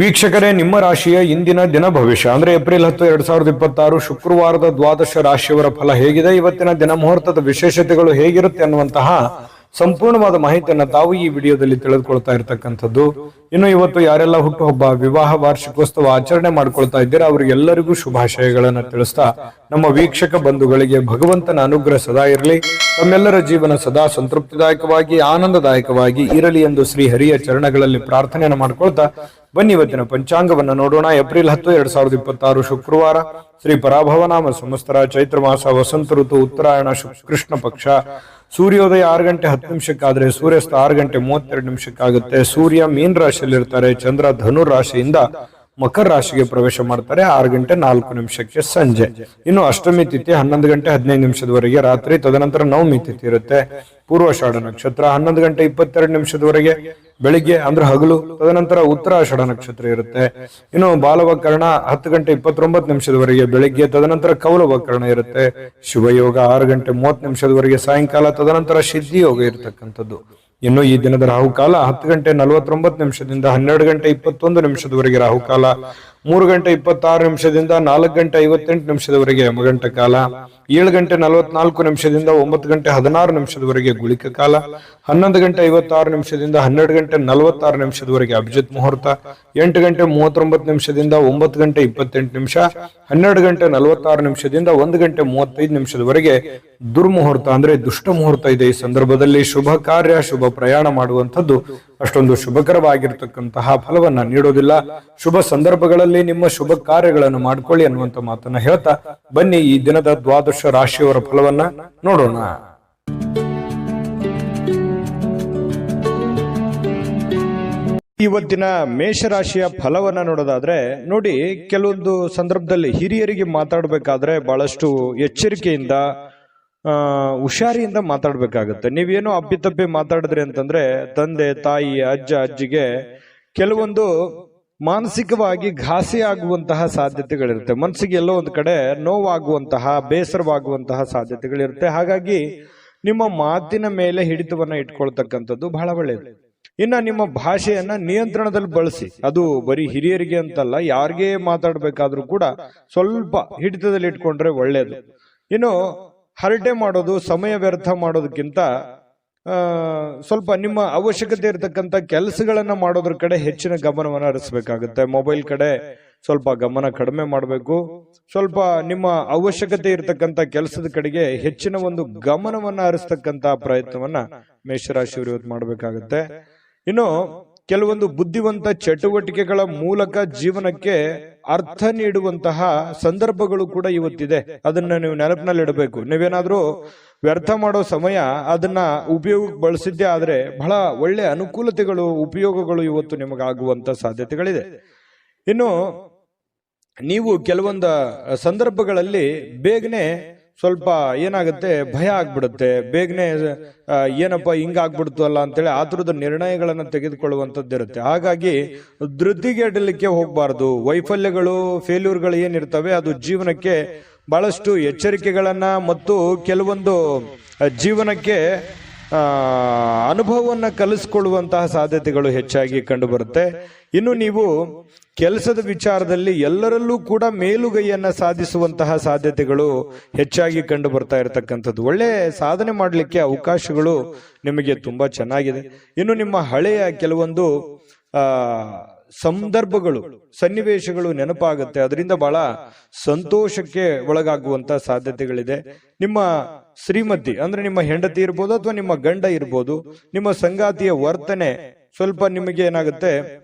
ವೀಕ್ಷಕರೇ, ನಿಮ್ಮ ರಾಶಿಯ ಇಂದಿನ ದಿನ ಭವಿಷ್ಯ ಅಂದ್ರೆ ಏಪ್ರಿಲ್ 10, 2026 ಶುಕ್ರವಾರದ ದ್ವಾದಶ ರಾಶಿಯವರ ಫಲ ಹೇಗಿದೆ, ಇವತ್ತಿನ ದಿನ ಮುಹೂರ್ತದ ವಿಶೇಷತೆಗಳು ಹೇಗಿರುತ್ತೆ ಅನ್ನುವಂತಹ ಸಂಪೂರ್ಣವಾದ ಮಾಹಿತಿಯನ್ನು ತಾವು ಈ ವಿಡಿಯೋದಲ್ಲಿ ತಿಳಿದುಕೊಳ್ತಾ ಇರತಕ್ಕಂಥದ್ದು. ಇನ್ನು ಇವತ್ತು ಯಾರೆಲ್ಲ ಹುಟ್ಟುಹಬ್ಬ, ವಿವಾಹ, ವಾರ್ಷಿಕೋತ್ಸವ ಆಚರಣೆ ಮಾಡ್ಕೊಳ್ತಾ ಇದ್ದೀರಾ ಅವರಿಗೆಲ್ಲರಿಗೂ ಶುಭಾಶಯಗಳನ್ನು ತಿಳಿಸ್ತಾ ನಮ್ಮ ವೀಕ್ಷಕ ಬಂಧುಗಳಿಗೆ ಭಗವಂತನ ಅನುಗ್ರಹ ಸದಾ ಇರಲಿ, ತಮ್ಮೆಲ್ಲರ ಜೀವನ ಸದಾ ಸಂತೃಪ್ತಿದಾಯಕವಾಗಿ ಆನಂದದಾಯಕವಾಗಿ ಇರಲಿ ಎಂದು ಶ್ರೀ ಹರಿಯ ಚರಣಗಳಲ್ಲಿ ಪ್ರಾರ್ಥನೆಯನ್ನು ಮಾಡ್ಕೊಳ್ತಾ ಬನ್ನಿ ಇವತ್ತಿನ ಪಂಚಾಂಗವನ್ನು ನೋಡೋಣ. ಏಪ್ರಿಲ್ 10, 2026 ಶುಕ್ರವಾರ, ಶ್ರೀ ಪರಾಭವನಾಮ ಸಂವತ್ಸರ, ಚೈತ್ರ ಮಾಸ, ವಸಂತ ಋತು, ಉತ್ತರಾಯಣ, ಕೃಷ್ಣ ಪಕ್ಷ. ಸೂರ್ಯೋದಯ 6 ಗಂಟೆ 10 ನಿಮಿಷಕ್ಕಾದ್ರೆ ಸೂರ್ಯಾಸ್ತ 6 ಗಂಟೆ 32 ನಿಮಿಷಕ್ಕಾಗುತ್ತೆ. ಸೂರ್ಯ ಮೀನ್ ರಾಶಿಯಲ್ಲಿ ಇರ್ತಾರೆ, ಚಂದ್ರ ಧನುರ್ ರಾಶಿಯಿಂದ ಮಕರ ರಾಶಿಗೆ ಪ್ರವೇಶ ಮಾಡ್ತಾರೆ 6 ಗಂಟೆ 4 ನಿಮಿಷಕ್ಕೆ ಸಂಜೆ. ಇನ್ನು ಅಷ್ಟಮಿ ತಿಥಿ 11 ಗಂಟೆ 15 ನಿಮಿಷದವರೆಗೆ ರಾತ್ರಿ, ತದನಂತರ ನವಮಿ ತಿಥಿ ಇರುತ್ತೆ. ಪೂರ್ವಾಷಾಢ ನಕ್ಷತ್ರ 11 ಗಂಟೆ 22 ನಿಮಿಷದವರೆಗೆ ಬೆಳಿಗ್ಗೆ ಅಂದ್ರೆ ಹಗಲು, ತದನಂತರ ಉತ್ತರಾಷಾಢ ನಕ್ಷತ್ರ ಇರುತ್ತೆ. ಇನ್ನು ಬಾಲವಕರಣ 10 ಗಂಟೆ 29 ನಿಮಿಷದವರೆಗೆ ಬೆಳಿಗ್ಗೆ, ತದನಂತರ ಕೌಲವಕರಣ ಇರುತ್ತೆ. ಶಿವಯೋಗ 6 ಗಂಟೆ 30 ನಿಮಿಷದವರೆಗೆ ಸಾಯಂಕಾಲ, ತದನಂತರ ಸಿದ್ಧಿ ಯೋಗ ಇರತಕ್ಕಂಥದ್ದು. ಇನ್ನು ಈ ದಿನದ ರಾಹುಕಾಲ 10 ಗಂಟೆ 49 ನಿಮಿಷದಿಂದ 12 ಗಂಟೆ 21 ನಿಮಿಷದವರೆಗೆ ರಾಹುಕಾಲ, 3 ಗಂಟೆ 26 ನಿಮಿಷದಿಂದ 4 ಗಂಟೆ 58 ನಿಮಿಷದವರೆಗೆ ಯಮಗಂಟ ಕಾಲ, 7 ಗಂಟೆ 44 ನಿಮಿಷದಿಂದ 9 ಗಂಟೆ 16 ನಿಮಿಷದವರೆಗೆ ಗುಳಿಕ ಕಾಲ, 11 ಗಂಟೆ 56 ನಿಮಿಷದಿಂದ 12 ಗಂಟೆ 46 ನಿಮಿಷದವರೆಗೆ ಅಭಿಜಿತ್ ಮುಹೂರ್ತ, 8 ಗಂಟೆ 39 ನಿಮಿಷದಿಂದ 9 ಗಂಟೆ 28 ನಿಮಿಷ, 12 ಗಂಟೆ 46 ನಿಮಿಷದಿಂದ 1 ಗಂಟೆ 35 ನಿಮಿಷದವರೆಗೆ ದುರ್ಮುಹೂರ್ತ ಅಂದ್ರೆ ದುಷ್ಟ ಮುಹೂರ್ತ ಇದೆ. ಈ ಸಂದರ್ಭದಲ್ಲಿ ಶುಭ ಕಾರ್ಯ, ಶುಭ ಪ್ರಯಾಣ ಮಾಡುವಂಥದ್ದು ಅಷ್ಟೊಂದು ಶುಭಕರವಾಗಿರ್ತಕ್ಕಂತಹ ಫಲವನ್ನ ನೀಡೋದಿಲ್ಲ. ಶುಭ ಸಂದರ್ಭಗಳಲ್ಲಿ ನಿಮ್ಮ ಶುಭ ಕಾರ್ಯಗಳನ್ನು ಮಾಡ್ಕೊಳ್ಳಿ ಅನ್ನುವಂತ ಮಾತನ್ನ ಹೇಳ್ತಾ ಬನ್ನಿ ಈ ದಿನದ ದ್ವಾದಶ ರಾಶಿಯವರ ಫಲವನ್ನ ನೋಡೋಣ. ಇವತ್ತಿನ ಮೇಷರಾಶಿಯ ಫಲವನ್ನ ನೋಡೋದಾದ್ರೆ ನೋಡಿ, ಕೆಲವೊಂದು ಸಂದರ್ಭದಲ್ಲಿ ಹಿರಿಯರಿಗೆ ಮಾತಾಡಬೇಕಾದ್ರೆ ಬಹಳಷ್ಟು ಎಚ್ಚರಿಕೆಯಿಂದ ಹುಷಾರಿಯಿಂದ ಮಾತಾಡ್ಬೇಕಾಗತ್ತೆ. ನೀವೇನೋ ಅಪ್ಪಿತಪ್ಪಿ ಮಾತಾಡಿದ್ರಿ ಅಂತಂದ್ರೆ ತಂದೆ, ತಾಯಿ, ಅಜ್ಜ, ಅಜ್ಜಿಗೆ ಕೆಲವೊಂದು ಮಾನಸಿಕವಾಗಿ ಘಾಸಿ ಆಗುವಂತಹ ಸಾಧ್ಯತೆಗಳಿರುತ್ತೆ. ಮನಸ್ಸಿಗೆ ಎಲ್ಲೋ ಒಂದು ಕಡೆ ನೋವಾಗುವಂತಹ, ಬೇಸರವಾಗುವಂತಹ ಸಾಧ್ಯತೆಗಳಿರುತ್ತೆ. ಹಾಗಾಗಿ ನಿಮ್ಮ ಮಾತಿನ ಮೇಲೆ ಹಿಡಿತವನ್ನ ಇಟ್ಕೊಳ್ತಕ್ಕಂಥದ್ದು ಬಹಳ ಒಳ್ಳೆಯದು. ಇನ್ನ ನಿಮ್ಮ ಭಾಷೆಯನ್ನ ನಿಯಂತ್ರಣದಲ್ಲಿ ಬಳಸಿ. ಅದು ಬರೀ ಹಿರಿಯರಿಗೆ ಅಂತಲ್ಲ, ಯಾರಿಗೇ ಮಾತಾಡ್ಬೇಕಾದ್ರೂ ಕೂಡ ಸ್ವಲ್ಪ ಹಿಡಿತದಲ್ಲಿ ಇಟ್ಕೊಂಡ್ರೆ ಒಳ್ಳೇದು. ಇನ್ನು ಹರಟೆ ಮಾಡೋದು, ಸಮಯ ವ್ಯರ್ಥ ಮಾಡೋದಕ್ಕಿಂತ ಸ್ವಲ್ಪ ನಿಮ್ಮ ಅವಶ್ಯಕತೆ ಇರತಕ್ಕಂತ ಕೆಲಸಗಳನ್ನ ಮಾಡೋದ್ರ ಕಡೆ ಹೆಚ್ಚಿನ ಗಮನವನ್ನ ಹರಿಸಬೇಕಾಗುತ್ತೆ. ಮೊಬೈಲ್ ಕಡೆ ಸ್ವಲ್ಪ ಗಮನ ಕಡಿಮೆ ಮಾಡಬೇಕು. ಸ್ವಲ್ಪ ನಿಮ್ಮ ಅವಶ್ಯಕತೆ ಇರತಕ್ಕಂತ ಕೆಲಸದ ಕಡೆಗೆ ಹೆಚ್ಚಿನ ಒಂದು ಗಮನವನ್ನ ಹರಿಸ್ತಕ್ಕಂತ ಪ್ರಯತ್ನವನ್ನ ಮೇಷರಾಶಿಯವರು ಇವತ್ತು ಮಾಡಬೇಕಾಗುತ್ತೆ. ಇನ್ನು ಕೆಲವೊಂದು ಬುದ್ಧಿವಂತ ಚಟುವಟಿಕೆಗಳ ಮೂಲಕ ಜೀವನಕ್ಕೆ ಅರ್ಥ ನೀಡುವಂತಹ ಸಂದರ್ಭಗಳು ಕೂಡ ಇವತ್ತಿದೆ. ಅದನ್ನ ನೀವು ನೆನಪಿನಲ್ಲಿ ಇಡಬೇಕು. ನೀವೇನಾದ್ರೂ ವ್ಯರ್ಥ ಮಾಡೋ ಸಮಯ ಅದನ್ನ ಉಪಯೋಗಕ್ಕೆ ಬಳಸಿದ್ದೇ ಆದ್ರೆ ಬಹಳ ಒಳ್ಳೆ ಅನುಕೂಲತೆಗಳು, ಉಪಯೋಗಗಳು ಇವತ್ತು ನಿಮಗಾಗುವಂತ ಸಾಧ್ಯತೆಗಳಿದೆ. ಇನ್ನು ನೀವು ಕೆಲವೊಂದು ಸಂದರ್ಭಗಳಲ್ಲಿ ಬೇಗನೆ ಸ್ವಲ್ಪ ಏನಾಗುತ್ತೆ, ಭಯ ಆಗ್ಬಿಡುತ್ತೆ. ಬೇಗನೆ ಏನಪ್ಪ ಹಿಂಗಾಗ್ಬಿಡ್ತು ಅಲ್ಲ ಅಂತೇಳಿ ಆತುರದ ನಿರ್ಣಯಗಳನ್ನ ತೆಗೆದುಕೊಳ್ಳುವಂಥದ್ದು ಇರುತ್ತೆ. ಹಾಗಾಗಿ ಧೃತಿಗೆಡಲಿಕ್ಕೆ ಹೋಗ್ಬಾರ್ದು. ವೈಫಲ್ಯಗಳು, ಫೇಲ್ಯೂರ್ಗಳು ಏನಿರ್ತವೆ ಅದು ಜೀವನಕ್ಕೆ ಬಹಳಷ್ಟು ಎಚ್ಚರಿಕೆಗಳನ್ನ ಮತ್ತು ಕೆಲವೊಂದು ಜೀವನಕ್ಕೆ ಅನುಭವವನ್ನ ಕಲಿಸ್ಕೊಳ್ಳುವಂತಹ ಸಾಧ್ಯತೆಗಳು ಹೆಚ್ಚಾಗಿ ಕಂಡು ಬರುತ್ತೆ. ಇನ್ನು ನೀವು ಕೆಲಸದ ವಿಚಾರದಲ್ಲಿ ಎಲ್ಲರಲ್ಲೂ ಕೂಡ ಮೇಲುಗೈಯನ್ನ ಸಾಧಿಸುವಂತಹ ಸಾಧ್ಯತೆಗಳು ಹೆಚ್ಚಾಗಿ ಕಂಡು ಬರ್ತಾ ಇರತಕ್ಕಂಥದ್ದು. ಒಳ್ಳೆ ಸಾಧನೆ ಮಾಡಲಿಕ್ಕೆ ಅವಕಾಶಗಳು ನಿಮಗೆ ತುಂಬಾ ಚೆನ್ನಾಗಿದೆ. ಇನ್ನು ನಿಮ್ಮ ಹಳೆಯ ಕೆಲವೊಂದು ಸಂದರ್ಭಗಳು, ಸನ್ನಿವೇಶಗಳು ನೆನಪಾಗುತ್ತೆ. ಅದರಿಂದ ಬಹಳ ಸಂತೋಷಕ್ಕೆ ಒಳಗಾಗುವಂತ ಸಾಧ್ಯತೆಗಳಿದೆ. ನಿಮ್ಮ ಶ್ರೀಮತಿ ಅಂದ್ರೆ ನಿಮ್ಮ ಹೆಂಡತಿ ಇರ್ಬೋದು ಅಥವಾ ನಿಮ್ಮ ಗಂಡ ಇರ್ಬೋದು, ನಿಮ್ಮ ಸಂಗಾತಿಯ ವರ್ತನೆ ಸ್ವಲ್ಪ ನಿಮಗೆ ಏನಾಗುತ್ತೆ,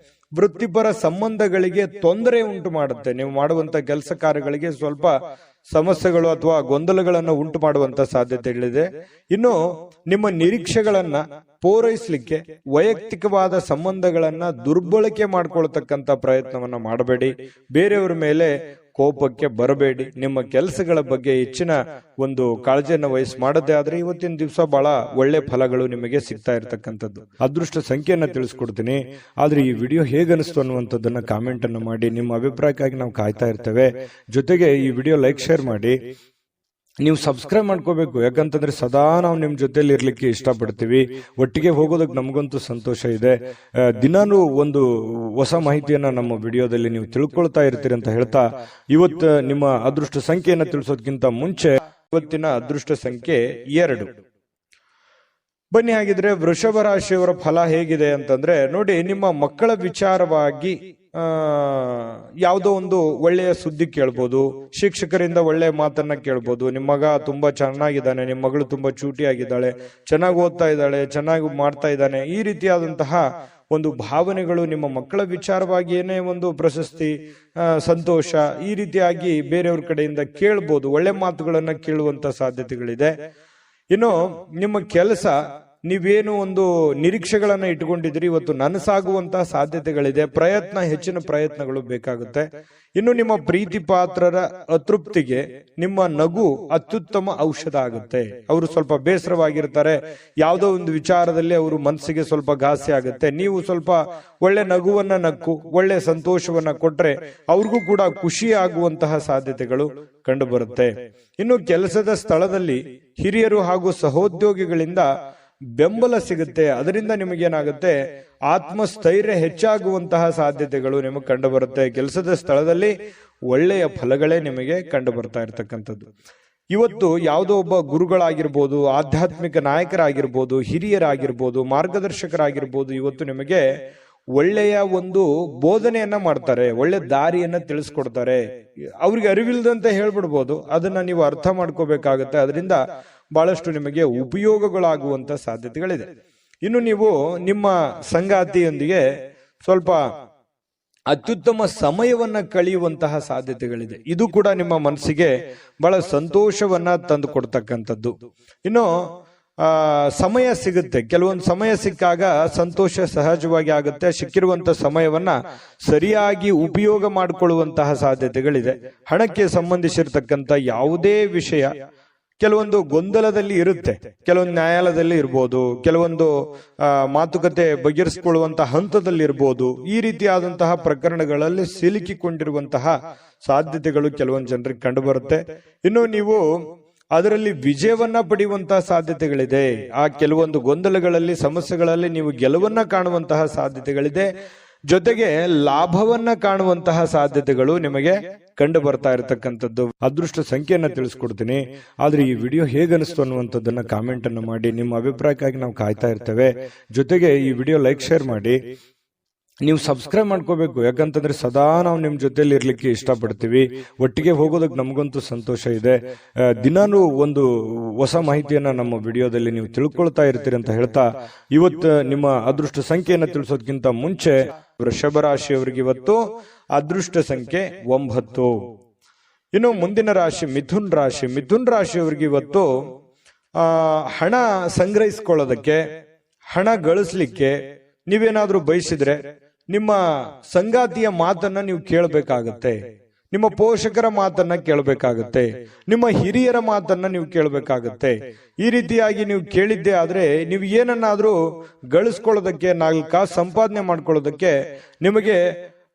ವೃತ್ತಿಪರ ಸಂಬಂಧಗಳಿಗೆ ತೊಂದರೆ ಉಂಟು ಮಾಡುತ್ತೆ. ನೀವು ಮಾಡುವಂತ ಕೆಲಸ ಕಾರ್ಯಗಳಿಗೆ ಸ್ವಲ್ಪ ಸಮಸ್ಯೆಗಳು ಅಥವಾ ಗೊಂದಲಗಳನ್ನು ಉಂಟು ಮಾಡುವಂತ ಸಾಧ್ಯತೆಗಳಿದೆ. ಇನ್ನು ನಿಮ್ಮ ನಿರೀಕ್ಷೆಗಳನ್ನ ಪೂರೈಸಲಿಕ್ಕೆ ವೈಯಕ್ತಿಕವಾದ ಸಂಬಂಧಗಳನ್ನ ದುರ್ಬಳಕೆ ಮಾಡ್ಕೊಳ್ತಕ್ಕಂತ ಪ್ರಯತ್ನವನ್ನ ಮಾಡಬೇಡಿ. ಬೇರೆಯವರ ಮೇಲೆ ಕೋಪಕ್ಕೆ ಬರಬೇಡಿ. ನಿಮ್ಮ ಕೆಲಸಗಳ ಬಗ್ಗೆ ಹೆಚ್ಚಿನ ಒಂದು ಕಾಳಜಿಯನ್ನು ವಹಿಸಿ ಮಾಡದೇ ಆದ್ರೆ ಇವತ್ತಿನ ದಿವಸ ಬಹಳ ಒಳ್ಳೆ ಫಲಗಳು ನಿಮಗೆ ಸಿಗ್ತಾ ಇರತಕ್ಕಂಥದ್ದು. ಅದೃಷ್ಟ ಸಂಖ್ಯೆಯನ್ನ ತಿಳಿಸ್ಕೊಡ್ತೀನಿ. ಆದ್ರೆ ಈ ವಿಡಿಯೋ ಹೇಗನಿಸ್ತು ಅನ್ನುವಂಥದ್ದನ್ನ ಕಾಮೆಂಟ್ ಅನ್ನು ಮಾಡಿ. ನಿಮ್ಮ ಅಭಿಪ್ರಾಯಕ್ಕಾಗಿ ನಾವು ಕಾಯ್ತಾ ಇರ್ತೇವೆ. ಜೊತೆಗೆ ಈ ವಿಡಿಯೋ ಲೈಕ್, ಶೇರ್ ಮಾಡಿ. ನೀವು ಸಬ್ಸ್ಕ್ರೈಬ್ ಮಾಡ್ಕೋಬೇಕು. ಯಾಕಂತಂದ್ರೆ ಸದಾ ನಾವು ನಿಮ್ ಜೊತೆಲಿ ಇರ್ಲಿಕ್ಕೆ ಇಷ್ಟಪಡ್ತೀವಿ. ಒಟ್ಟಿಗೆ ಹೋಗೋದಕ್ಕೆ ನಮಗಂತೂ ಸಂತೋಷ ಇದೆ. ದಿನಾನು ಒಂದು ಹೊಸ ಮಾಹಿತಿಯನ್ನ ನಮ್ಮ ವಿಡಿಯೋದಲ್ಲಿ ನೀವು ತಿಳ್ಕೊಳ್ತಾ ಇರ್ತೀರಿ ಅಂತ ಹೇಳ್ತಾ, ಇವತ್ತು ನಿಮ್ಮ ಅದೃಷ್ಟ ಸಂಖ್ಯೆಯನ್ನ ತಿಳಿಸೋದಕ್ಕಿಂತ ಮುಂಚೆ ಇವತ್ತಿನ ಅದೃಷ್ಟ ಸಂಖ್ಯೆ 2. ಬನ್ನಿ, ಹಾಗಿದ್ರೆ ವೃಷಭ ರಾಶಿಯವರ ಫಲ ಹೇಗಿದೆ ಅಂತಂದ್ರೆ, ನೋಡಿ, ನಿಮ್ಮ ಮಕ್ಕಳ ವಿಚಾರವಾಗಿ ಯಾವುದೋ ಒಂದು ಒಳ್ಳೆಯ ಸುದ್ದಿ ಕೇಳ್ಬೋದು, ಶಿಕ್ಷಕರಿಂದ ಒಳ್ಳೆಯ ಮಾತನ್ನ ಕೇಳ್ಬೋದು. ನಿಮ್ಮ ಮಗ ತುಂಬಾ ಚೆನ್ನಾಗಿದ್ದಾನೆ, ನಿಮ್ಮ ಮಗಳು ತುಂಬಾ ಚೂಟಿಯಾಗಿದ್ದಾಳೆ, ಚೆನ್ನಾಗಿ ಓದ್ತಾ ಇದ್ದಾಳೆ, ಚೆನ್ನಾಗಿ ಮಾಡ್ತಾ ಇದ್ದಾನೆ, ಈ ರೀತಿಯಾದಂತಹ ಒಂದು ಭಾವನೆಗಳು ನಿಮ್ಮ ಮಕ್ಕಳ ವಿಚಾರವಾಗಿ ಏನೇ ಒಂದು ಪ್ರಶಸ್ತಿ, ಸಂತೋಷ, ಈ ರೀತಿಯಾಗಿ ಬೇರೆಯವ್ರ ಕಡೆಯಿಂದ ಕೇಳ್ಬೋದು. ಒಳ್ಳೆ ಮಾತುಗಳನ್ನ ಕೇಳುವಂತ ಸಾಧ್ಯತೆಗಳಿದೆ. ಇನ್ನು ನಿಮ್ಮ ಕೆಲಸ, ನೀವೇನು ಒಂದು ನಿರೀಕ್ಷೆಗಳನ್ನ ಇಟ್ಕೊಂಡಿದ್ರಿ, ಇವತ್ತು ನನಸಾಗುವಂತಹ ಸಾಧ್ಯತೆಗಳಿದೆ. ಹೆಚ್ಚಿನ ಪ್ರಯತ್ನಗಳು ಬೇಕಾಗುತ್ತೆ. ಇನ್ನು ನಿಮ್ಮ ಪ್ರೀತಿ ಪಾತ್ರರ ಅತೃಪ್ತಿಗೆ ನಿಮ್ಮ ನಗು ಅತ್ಯುತ್ತಮ ಔಷಧ ಆಗುತ್ತೆ. ಅವರು ಸ್ವಲ್ಪ ಬೇಸರವಾಗಿರ್ತಾರೆ, ಯಾವುದೋ ಒಂದು ವಿಚಾರದಲ್ಲಿ ಅವರು ಮನಸ್ಸಿಗೆ ಸ್ವಲ್ಪ ಘಾಸಿ ಆಗುತ್ತೆ. ನೀವು ಸ್ವಲ್ಪ ಒಳ್ಳೆ ನಗುವನ್ನ ನಕ್ಕು ಒಳ್ಳೆ ಸಂತೋಷವನ್ನ ಕೊಟ್ರೆ ಅವ್ರಿಗೂ ಕೂಡ ಖುಷಿ ಆಗುವಂತಹ ಸಾಧ್ಯತೆಗಳು ಕಂಡು ಬರುತ್ತೆ. ಇನ್ನು ಕೆಲಸದ ಸ್ಥಳದಲ್ಲಿ ಹಿರಿಯರು ಹಾಗೂ ಸಹೋದ್ಯೋಗಿಗಳಿಂದ ಬೆಂಬಲ ಸಿಗುತ್ತೆ. ಅದರಿಂದ ನಿಮಗೇನಾಗುತ್ತೆ, ಆತ್ಮಸ್ಥೈರ್ಯ ಹೆಚ್ಚಾಗುವಂತಹ ಸಾಧ್ಯತೆಗಳು ನಿಮಗೆ ಕಂಡು ಬರುತ್ತೆ. ಕೆಲಸದ ಸ್ಥಳದಲ್ಲಿ ಒಳ್ಳೆಯ ಫಲಗಳೇ ನಿಮಗೆ ಕಂಡು ಬರ್ತಾ ಇರ್ತಕ್ಕಂಥದ್ದು. ಇವತ್ತು ಯಾವುದೋ ಒಬ್ಬ ಗುರುಗಳಾಗಿರ್ಬೋದು, ಆಧ್ಯಾತ್ಮಿಕ ನಾಯಕರಾಗಿರ್ಬೋದು, ಹಿರಿಯರಾಗಿರ್ಬೋದು, ಮಾರ್ಗದರ್ಶಕರಾಗಿರ್ಬೋದು, ಇವತ್ತು ನಿಮಗೆ ಒಳ್ಳೆಯ ಒಂದು ಬೋಧನೆಯನ್ನ ಮಾಡ್ತಾರೆ, ಒಳ್ಳೆ ದಾರಿಯನ್ನ ತಿಳಿಸ್ಕೊಡ್ತಾರೆ. ಅವ್ರಿಗೆ ಅರಿವಿಲ್ದಂತೆ ಹೇಳ್ಬಿಡ್ಬೋದು, ಅದನ್ನ ನೀವು ಅರ್ಥ ಮಾಡ್ಕೋಬೇಕಾಗತ್ತೆ. ಅದರಿಂದ ಬಹಳಷ್ಟು ನಿಮಗೆ ಉಪಯೋಗಗಳಾಗುವಂತ ಸಾಧ್ಯತೆಗಳಿದೆ. ಇನ್ನು ನೀವು ನಿಮ್ಮ ಸಂಗಾತಿಯೊಂದಿಗೆ ಸ್ವಲ್ಪ ಅತ್ಯುತ್ತಮ ಸಮಯವನ್ನ ಕಳೆಯುವಂತಹ ಸಾಧ್ಯತೆಗಳಿದೆ. ಇದು ಕೂಡ ನಿಮ್ಮ ಮನಸ್ಸಿಗೆ ಬಹಳ ಸಂತೋಷವನ್ನ ತಂದು ಕೊಡ್ತಕ್ಕಂಥದ್ದು. ಇನ್ನು ಸಮಯ ಸಿಗುತ್ತೆ, ಕೆಲವೊಂದು ಸಮಯ ಸಿಕ್ಕಾಗ ಸಂತೋಷ ಸಹಜವಾಗಿ ಆಗುತ್ತೆ. ಸಿಕ್ಕಿರುವಂತಹ ಸಮಯವನ್ನ ಸರಿಯಾಗಿ ಉಪಯೋಗ ಮಾಡಿಕೊಳ್ಳುವಂತಹ ಸಾಧ್ಯತೆಗಳಿದೆ. ಹಣಕ್ಕೆ ಸಂಬಂಧಿಸಿರ್ತಕ್ಕಂಥ ಯಾವುದೇ ವಿಷಯ ಕೆಲವೊಂದು ಗೊಂದಲದಲ್ಲಿ ಇರುತ್ತೆ, ಕೆಲವೊಂದು ನ್ಯಾಯಾಲಯದಲ್ಲಿ ಇರ್ಬೋದು, ಕೆಲವೊಂದು ಮಾತುಕತೆ ಬಗೆಹರಿಸಿಕೊಳ್ಳುವಂತಹ ಹಂತದಲ್ಲಿ ಇರ್ಬೋದು. ಈ ರೀತಿಯಾದಂತಹ ಪ್ರಕರಣಗಳಲ್ಲಿ ಸಿಲುಕಿಕೊಂಡಿರುವಂತಹ ಸಾಧ್ಯತೆಗಳು ಕೆಲವೊಂದು ಜನರಿಗೆ ಕಂಡು ಬರುತ್ತೆ. ಇನ್ನು ನೀವು ಅದರಲ್ಲಿ ವಿಜಯವನ್ನ ಪಡೆಯುವಂತಹ ಸಾಧ್ಯತೆಗಳಿದೆ. ಆ ಕೆಲವೊಂದು ಗೊಂದಲಗಳಲ್ಲಿ, ಸಮಸ್ಯೆಗಳಲ್ಲಿ ನೀವು ಗೆಲುವನ್ನ ಕಾಣುವಂತಹ ಸಾಧ್ಯತೆಗಳಿದೆ. ಜೊತೆಗೆ ಲಾಭವನ್ನ ಕಾಣುವಂತಹ ಸಾಧ್ಯತೆಗಳು ನಿಮಗೆ ಕಂಡು ಬರ್ತಾ ಇರತಕ್ಕಂಥದ್ದು. ಅದೃಷ್ಟ ಸಂಖ್ಯೆಯನ್ನ ತಿಳಿಸ್ಕೊಡ್ತೀನಿ. ಆದ್ರೆ ಈ ವಿಡಿಯೋ ಹೇಗನಿಸ್ತು ಅನ್ನುವಂಥದ್ದನ್ನ ಕಾಮೆಂಟ್ ಅನ್ನು ಮಾಡಿ. ನಿಮ್ಮ ಅಭಿಪ್ರಾಯಕ್ಕಾಗಿ ನಾವು ಕಾಯ್ತಾ ಇರ್ತೇವೆ. ಜೊತೆಗೆ ಈ ವಿಡಿಯೋ ಲೈಕ್, ಶೇರ್ ಮಾಡಿ. ನೀವು ಸಬ್ಸ್ಕ್ರೈಬ್ ಮಾಡ್ಕೋಬೇಕು. ಯಾಕಂತಂದ್ರೆ ಸದಾ ನಾವು ನಿಮ್ ಜೊತೆಲಿ ಇರ್ಲಿಕ್ಕೆ ಇಷ್ಟಪಡ್ತೀವಿ. ಒಟ್ಟಿಗೆ ಹೋಗೋದಕ್ಕೆ ನಮಗಂತೂ ಸಂತೋಷ ಇದೆ. ದಿನಾನು ಒಂದು ಹೊಸ ಮಾಹಿತಿಯನ್ನ ನಮ್ಮ ವಿಡಿಯೋದಲ್ಲಿ ನೀವು ತಿಳ್ಕೊಳ್ತಾ ಇರ್ತೀರಿ ಅಂತ ಹೇಳ್ತಾ, ಇವತ್ತು ನಿಮ್ಮ ಅದೃಷ್ಟ ಸಂಖ್ಯೆಯನ್ನ ತಿಳಿಸೋದಕ್ಕಿಂತ ಮುಂಚೆ ವೃಷಭ ರಾಶಿಯವರಿಗೆ ಇವತ್ತು ಅದೃಷ್ಟ ಸಂಖ್ಯೆ 9. ಇನ್ನು ಮುಂದಿನ ರಾಶಿ ಮಿಥುನ್ ರಾಶಿ. ಮಿಥುನ್ ರಾಶಿಯವರಿಗೆ ಇವತ್ತು ಹಣ ಸಂಗ್ರಹಿಸಿಕೊಳ್ಳೋದಕ್ಕೆ, ಹಣ ಗಳಿಸ್ಲಿಕ್ಕೆ ನೀವೇನಾದ್ರೂ ಬಯಸಿದ್ರೆ ನಿಮ್ಮ ಸಂಗಾತಿಯ ಮಾತನ್ನ ನೀವು ಕೇಳಬೇಕಾಗತ್ತೆ, ನಿಮ್ಮ ಪೋಷಕರ ಮಾತನ್ನ ಕೇಳಬೇಕಾಗತ್ತೆ, ನಿಮ್ಮ ಹಿರಿಯರ ಮಾತನ್ನ ನೀವು ಕೇಳಬೇಕಾಗತ್ತೆ. ಈ ರೀತಿಯಾಗಿ ನೀವು ಕೇಳಿದ್ದೆ ಆದ್ರೆ ನೀವು ಏನನ್ನಾದ್ರೂ ಗಳಿಸ್ಕೊಳ್ಳೋದಕ್ಕೆ, 4 ಕಾಸು ಸಂಪಾದನೆ ಮಾಡ್ಕೊಳ್ಳೋದಕ್ಕೆ ನಿಮಗೆ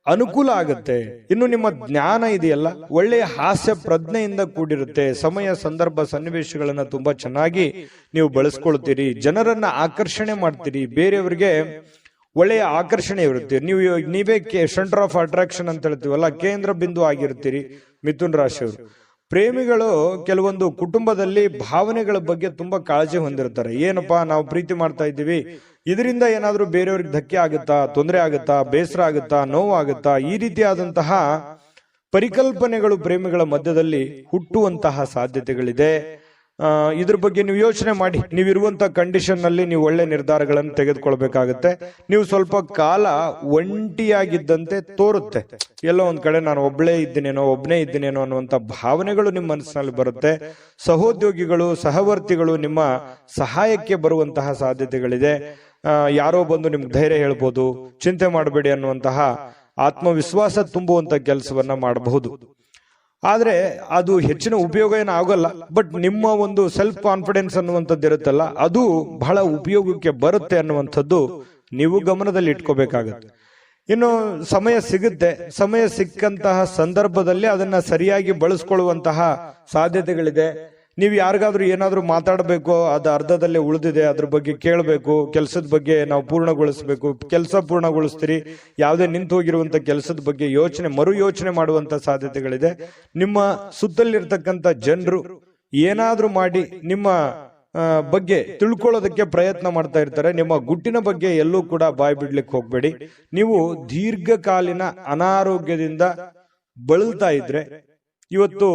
ಅನುಕೂಲ ಆಗುತ್ತೆ. ಇನ್ನು ನಿಮ್ಮ ಜ್ಞಾನ ಇದೆಯಲ್ಲ, ಒಳ್ಳೆಯ ಹಾಸ್ಯ ಪ್ರಜ್ಞೆಯಿಂದ ಕೂಡಿರುತ್ತೆ. ಸಮಯ, ಸಂದರ್ಭ, ಸನ್ನಿವೇಶಗಳನ್ನ ತುಂಬಾ ಚೆನ್ನಾಗಿ ನೀವು ಬಳಸ್ಕೊಳ್ತೀರಿ. ಜನರನ್ನ ಆಕರ್ಷಣೆ ಮಾಡ್ತೀರಿ. ಬೇರೆಯವರಿಗೆ ಒಳ್ಳೆಯ ಆಕರ್ಷಣೆ ಇರುತ್ತೆ. ನೀವೇ ಸೆಂಟರ್ ಆಫ್ ಅಟ್ರಾಕ್ಷನ್ ಅಂತ ಹೇಳ್ತೀವಲ್ಲ, ಕೇಂದ್ರ ಬಿಂದು ಆಗಿರ್ತೀರಿ ಮಿಥುನ್ ರಾಶಿಯವರು. ಪ್ರೇಮಿಗಳು ಕೆಲವೊಂದು ಕುಟುಂಬದಲ್ಲಿ ಭಾವನೆಗಳ ಬಗ್ಗೆ ತುಂಬಾ ಕಾಳಜಿ ಹೊಂದಿರ್ತಾರೆ. ಏನಪ್ಪಾ, ನಾವು ಪ್ರೀತಿ ಮಾಡ್ತಾ ಇದ್ದೀವಿ, ಇದರಿಂದ ಏನಾದ್ರೂ ಬೇರೆಯವ್ರಿಗೆ ಧಕ್ಕೆ ಆಗುತ್ತಾ, ತೊಂದರೆ ಆಗುತ್ತಾ, ಬೇಸರ ಆಗುತ್ತಾ, ನೋವಾಗುತ್ತಾ, ಈ ರೀತಿಯಾದಂತಹ ಪರಿಕಲ್ಪನೆಗಳು ಪ್ರೇಮಿಗಳ ಮಧ್ಯದಲ್ಲಿ ಹುಟ್ಟುವಂತಹ ಸಾಧ್ಯತೆಗಳಿದೆ. ಇದ್ರ ಬಗ್ಗೆ ನೀವು ಯೋಚನೆ ಮಾಡಿ. ನೀವಿರುವಂತಹ ಕಂಡೀಷನ್ ನಲ್ಲಿ ನೀವು ಒಳ್ಳೆ ನಿರ್ಧಾರಗಳನ್ನು ತೆಗೆದುಕೊಳ್ಬೇಕಾಗತ್ತೆ. ನೀವು ಸ್ವಲ್ಪ ಕಾಲ ಒಂಟಿಯಾಗಿದ್ದಂತೆ ತೋರುತ್ತೆ. ಎಲ್ಲೋ ಒಂದ್ ಕಡೆ ನಾನು ಒಬ್ನೇ ಇದ್ದೀನೇನೋ ಅನ್ನುವಂತ ಭಾವನೆಗಳು ನಿಮ್ಮ ಮನಸ್ಸಿನಲ್ಲಿ ಬರುತ್ತೆ. ಸಹೋದ್ಯೋಗಿಗಳು, ಸಹವರ್ತಿಗಳು ನಿಮ್ಮ ಸಹಾಯಕ್ಕೆ ಬರುವಂತಹ ಸಾಧ್ಯತೆಗಳಿದೆ. ಯಾರೋ ಬಂದು ನಿಮ್ಗೆ ಧೈರ್ಯ ಹೇಳ್ಬೋದು, ಚಿಂತೆ ಮಾಡಬೇಡಿ ಅನ್ನುವಂತಹ ಆತ್ಮವಿಶ್ವಾಸ ತುಂಬುವಂತ ಕೆಲಸವನ್ನ ಮಾಡಬಹುದು. ಆದ್ರೆ ಅದು ಹೆಚ್ಚಿನ ಉಪಯೋಗ ಏನು ಆಗೋಲ್ಲ. ಬಟ್ ನಿಮ್ಮ ಒಂದು ಸೆಲ್ಫ್ ಕಾನ್ಫಿಡೆನ್ಸ್ ಅನ್ನುವಂಥದ್ದು ಇರುತ್ತಲ್ಲ, ಅದು ಬಹಳ ಉಪಯೋಗಕ್ಕೆ ಬರುತ್ತೆ ಅನ್ನುವಂಥದ್ದು ನೀವು ಗಮನದಲ್ಲಿ ಇಟ್ಕೋಬೇಕಾಗತ್ತೆ. ಇನ್ನು ಸಮಯ ಸಿಗುತ್ತೆ, ಸಮಯ ಸಿಕ್ಕಂತಹ ಸಂದರ್ಭದಲ್ಲಿ ಅದನ್ನ ಸರಿಯಾಗಿ ಬಳಸ್ಕೊಳ್ಳುವಂತಹ ಸಾಧ್ಯತೆಗಳಿದೆ. ನೀವು ಯಾರಿಗಾದ್ರೂ ಏನಾದ್ರೂ ಮಾತಾಡಬೇಕು, ಅದು ಅರ್ಧದಲ್ಲೇ ಉಳಿದಿದೆ, ಅದ್ರ ಬಗ್ಗೆ ಕೇಳಬೇಕು, ಕೆಲಸದ ಬಗ್ಗೆ ನಾವು ಪೂರ್ಣಗೊಳಿಸಬೇಕು, ಕೆಲಸ ಪೂರ್ಣಗೊಳಿಸ್ತೀರಿ, ಯಾವುದೇ ನಿಂತು ಹೋಗಿರುವಂತ ಕೆಲಸದ ಬಗ್ಗೆ ಮರು ಯೋಚನೆ ಮಾಡುವಂತ ಸಾಧ್ಯತೆಗಳಿದೆ. ನಿಮ್ಮ ಸುತ್ತಲಿರ್ತಕ್ಕಂಥ ಜನರು ಏನಾದ್ರೂ ಮಾಡಿ ನಿಮ್ಮ ಬಗ್ಗೆ ತಿಳ್ಕೊಳ್ಳೋದಕ್ಕೆ ಪ್ರಯತ್ನ ಮಾಡ್ತಾ ಇರ್ತಾರೆ. ನಿಮ್ಮ ಗುಟ್ಟಿನ ಬಗ್ಗೆ ಎಲ್ಲೂ ಕೂಡ ಬಾಯಿ ಬಿಡ್ಲಿಕ್ಕೆ ಹೋಗ್ಬೇಡಿ. ನೀವು ದೀರ್ಘಕಾಲೀನ ಅನಾರೋಗ್ಯದಿಂದ ಬಳಲ್ತಾ ಇದ್ರೆ ಇವತ್ತು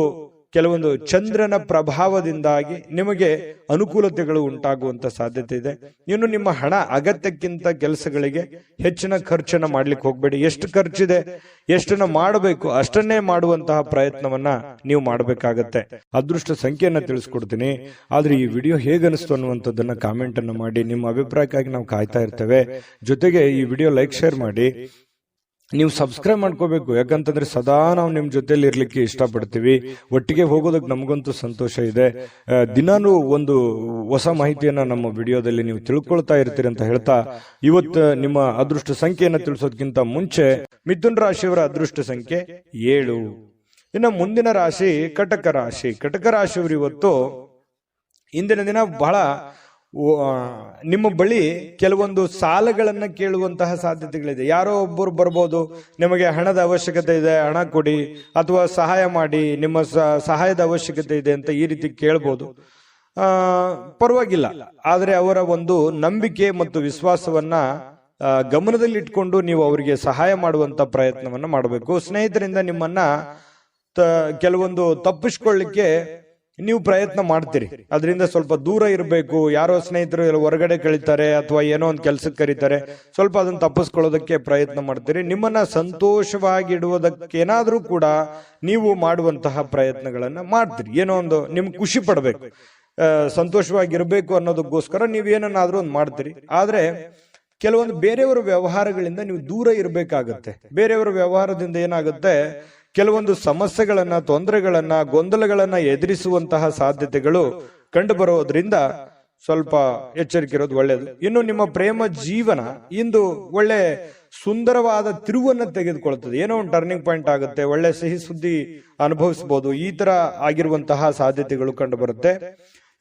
ಕೆಲವೊಂದು ಚಂದ್ರನ ಪ್ರಭಾವದಿಂದಾಗಿ ನಿಮಗೆ ಅನುಕೂಲತೆಗಳು ಉಂಟಾಗುವಂತ ಸಾಧ್ಯತೆ ಇದೆ. ಇನ್ನು ನಿಮ್ಮ ಹಣ ಅಗತ್ಯಕ್ಕಿಂತ ಕೆಲಸಗಳಿಗೆ ಹೆಚ್ಚಿನ ಖರ್ಚನ್ನ ಮಾಡ್ಲಿಕ್ಕೆ ಹೋಗ್ಬೇಡಿ. ಎಷ್ಟು ಖರ್ಚಿದೆ, ಎಷ್ಟನ್ನ ಮಾಡಬೇಕು ಅಷ್ಟನ್ನೇ ಮಾಡುವಂತಹ ಪ್ರಯತ್ನವನ್ನ ನೀವು ಮಾಡಬೇಕಾಗತ್ತೆ. ಅದೃಷ್ಟ ಸಂಖ್ಯೆಯನ್ನ ತಿಳಿಸ್ಕೊಡ್ತೀನಿ, ಆದ್ರೆ ಈ ವಿಡಿಯೋ ಹೇಗನಿಸ್ತು ಅನ್ನುವಂಥದ್ದನ್ನ ಕಾಮೆಂಟ್ ಅನ್ನ ಮಾಡಿ. ನಿಮ್ಮ ಅಭಿಪ್ರಾಯಕ್ಕಾಗಿ ನಾವು ಕಾಯ್ತಾ ಇರ್ತೇವೆ. ಜೊತೆಗೆ ಈ ವಿಡಿಯೋ ಲೈಕ್ ಶೇರ್ ಮಾಡಿ. ನೀವು ಸಬ್ಸ್ಕ್ರೈಬ್ ಮಾಡ್ಕೋಬೇಕು, ಯಾಕಂತಂದ್ರೆ ಸದಾ ನಾವು ನಿಮ್ ಜೊತೆಲಿ ಇರ್ಲಿಕ್ಕೆ ಇಷ್ಟಪಡ್ತೀವಿ. ಒಟ್ಟಿಗೆ ಹೋಗೋದಕ್ಕೆ ನಮಗಂತೂ ಸಂತೋಷ ಇದೆ. ದಿನಾನು ಒಂದು ಹೊಸ ಮಾಹಿತಿಯನ್ನ ನಮ್ಮ ವಿಡಿಯೋದಲ್ಲಿ ನೀವು ತಿಳ್ಕೊಳ್ತಾ ಇರ್ತೀರಿ ಅಂತ ಹೇಳ್ತಾ, ಇವತ್ತು ನಿಮ್ಮ ಅದೃಷ್ಟ ಸಂಖ್ಯೆಯನ್ನ ತಿಳಿಸೋದಕ್ಕಿಂತ ಮುಂಚೆ ಮಿಥುನ್ ರಾಶಿಯವರ ಅದೃಷ್ಟ ಸಂಖ್ಯೆ 7. ಇನ್ನು ಮುಂದಿನ ರಾಶಿ ಕಟಕ ರಾಶಿ. ಕಟಕ ರಾಶಿಯವರು ಇವತ್ತು ಇಂದಿನ ದಿನ ಬಹಳ ನಿಮ್ಮ ಬಳಿ ಕೆಲವೊಂದು ಸಾಲಗಳನ್ನ ಕೇಳುವಂತಹ ಸಾಧ್ಯತೆಗಳಿದೆ. ಯಾರೋ ಒಬ್ಬರು ಬರ್ಬೋದು, ನಿಮಗೆ ಹಣದ ಅವಶ್ಯಕತೆ ಇದೆ, ಹಣ ಕೊಡಿ ಅಥವಾ ಸಹಾಯ ಮಾಡಿ, ನಿಮ್ಮ ಸಹಾಯದ ಅವಶ್ಯಕತೆ ಇದೆ ಅಂತ ಈ ರೀತಿ ಕೇಳ್ಬೋದು. ಪರವಾಗಿಲ್ಲ, ಆದ್ರೆ ಅವರ ಒಂದು ನಂಬಿಕೆ ಮತ್ತು ವಿಶ್ವಾಸವನ್ನ ಗಮನದಲ್ಲಿ ಇಟ್ಕೊಂಡು ನೀವು ಅವರಿಗೆ ಸಹಾಯ ಮಾಡುವಂತ ಪ್ರಯತ್ನವನ್ನ ಮಾಡಬೇಕು. ಸ್ನೇಹಿತರಿಂದ ನಿಮ್ಮನ್ನ ಕೆಲವೊಂದು ತಪ್ಪಿಸ್ಕೊಳ್ಳಿಕ್ಕೆ ನೀವು ಪ್ರಯತ್ನ ಮಾಡ್ತೀರಿ, ಅದರಿಂದ ಸ್ವಲ್ಪ ದೂರ ಇರಬೇಕು. ಯಾರೋ ಸ್ನೇಹಿತರು ಎಲ್ಲ ಹೊರಗಡೆ ಕಳೀತಾರೆ ಅಥವಾ ಏನೋ ಒಂದು ಕೆಲ್ಸಕ್ಕೆ ಕರೀತಾರೆ, ಸ್ವಲ್ಪ ಅದನ್ನ ತಪ್ಪಿಸ್ಕೊಳ್ಳೋದಕ್ಕೆ ಪ್ರಯತ್ನ ಮಾಡ್ತೀರಿ. ನಿಮ್ಮನ್ನ ಸಂತೋಷವಾಗಿಡುವುದಕ್ಕೇನಾದ್ರೂ ಕೂಡ ನೀವು ಮಾಡುವಂತಹ ಪ್ರಯತ್ನಗಳನ್ನ ಮಾಡ್ತೀರಿ. ಏನೋ ಒಂದು ನಿಮ್ಗೆ ಖುಷಿ ಪಡ್ಬೇಕು, ಸಂತೋಷವಾಗಿರ್ಬೇಕು ಅನ್ನೋದಕ್ಕೋಸ್ಕರ ನೀವೇನಾದ್ರೂ ಒಂದು ಮಾಡ್ತೀರಿ. ಆದ್ರೆ ಕೆಲವೊಂದು ಬೇರೆಯವರ ವ್ಯವಹಾರಗಳಿಂದ ನೀವು ದೂರ ಇರಬೇಕಾಗತ್ತೆ. ಬೇರೆಯವರ ವ್ಯವಹಾರದಿಂದ ಏನಾಗುತ್ತೆ, ಕೆಲವೊಂದು ಸಮಸ್ಯೆಗಳನ್ನ, ತೊಂದರೆಗಳನ್ನ, ಗೊಂದಲಗಳನ್ನ ಎದುರಿಸುವಂತಹ ಸಾಧ್ಯತೆಗಳು ಕಂಡು ಬರೋದ್ರಿಂದ ಸ್ವಲ್ಪ ಎಚ್ಚರಿಕೆ ಇರೋದು ಒಳ್ಳೆಯದು. ಇನ್ನು ನಿಮ್ಮ ಪ್ರೇಮ ಜೀವನ ಇಂದು ಒಳ್ಳೆ ಸುಂದರವಾದ ತಿರುವನ್ನ ತೆಗೆದುಕೊಳ್ತದೆ. ಏನೋ ಒಂದು ಟರ್ನಿಂಗ್ ಪಾಯಿಂಟ್ ಆಗುತ್ತೆ, ಒಳ್ಳೆ ಸಿಹಿ ಸುದ್ದಿ ಅನುಭವಿಸಬಹುದು. ಈ ತರ ಆಗಿರುವಂತಹ ಸಾಧ್ಯತೆಗಳು ಕಂಡು ಬರುತ್ತೆ.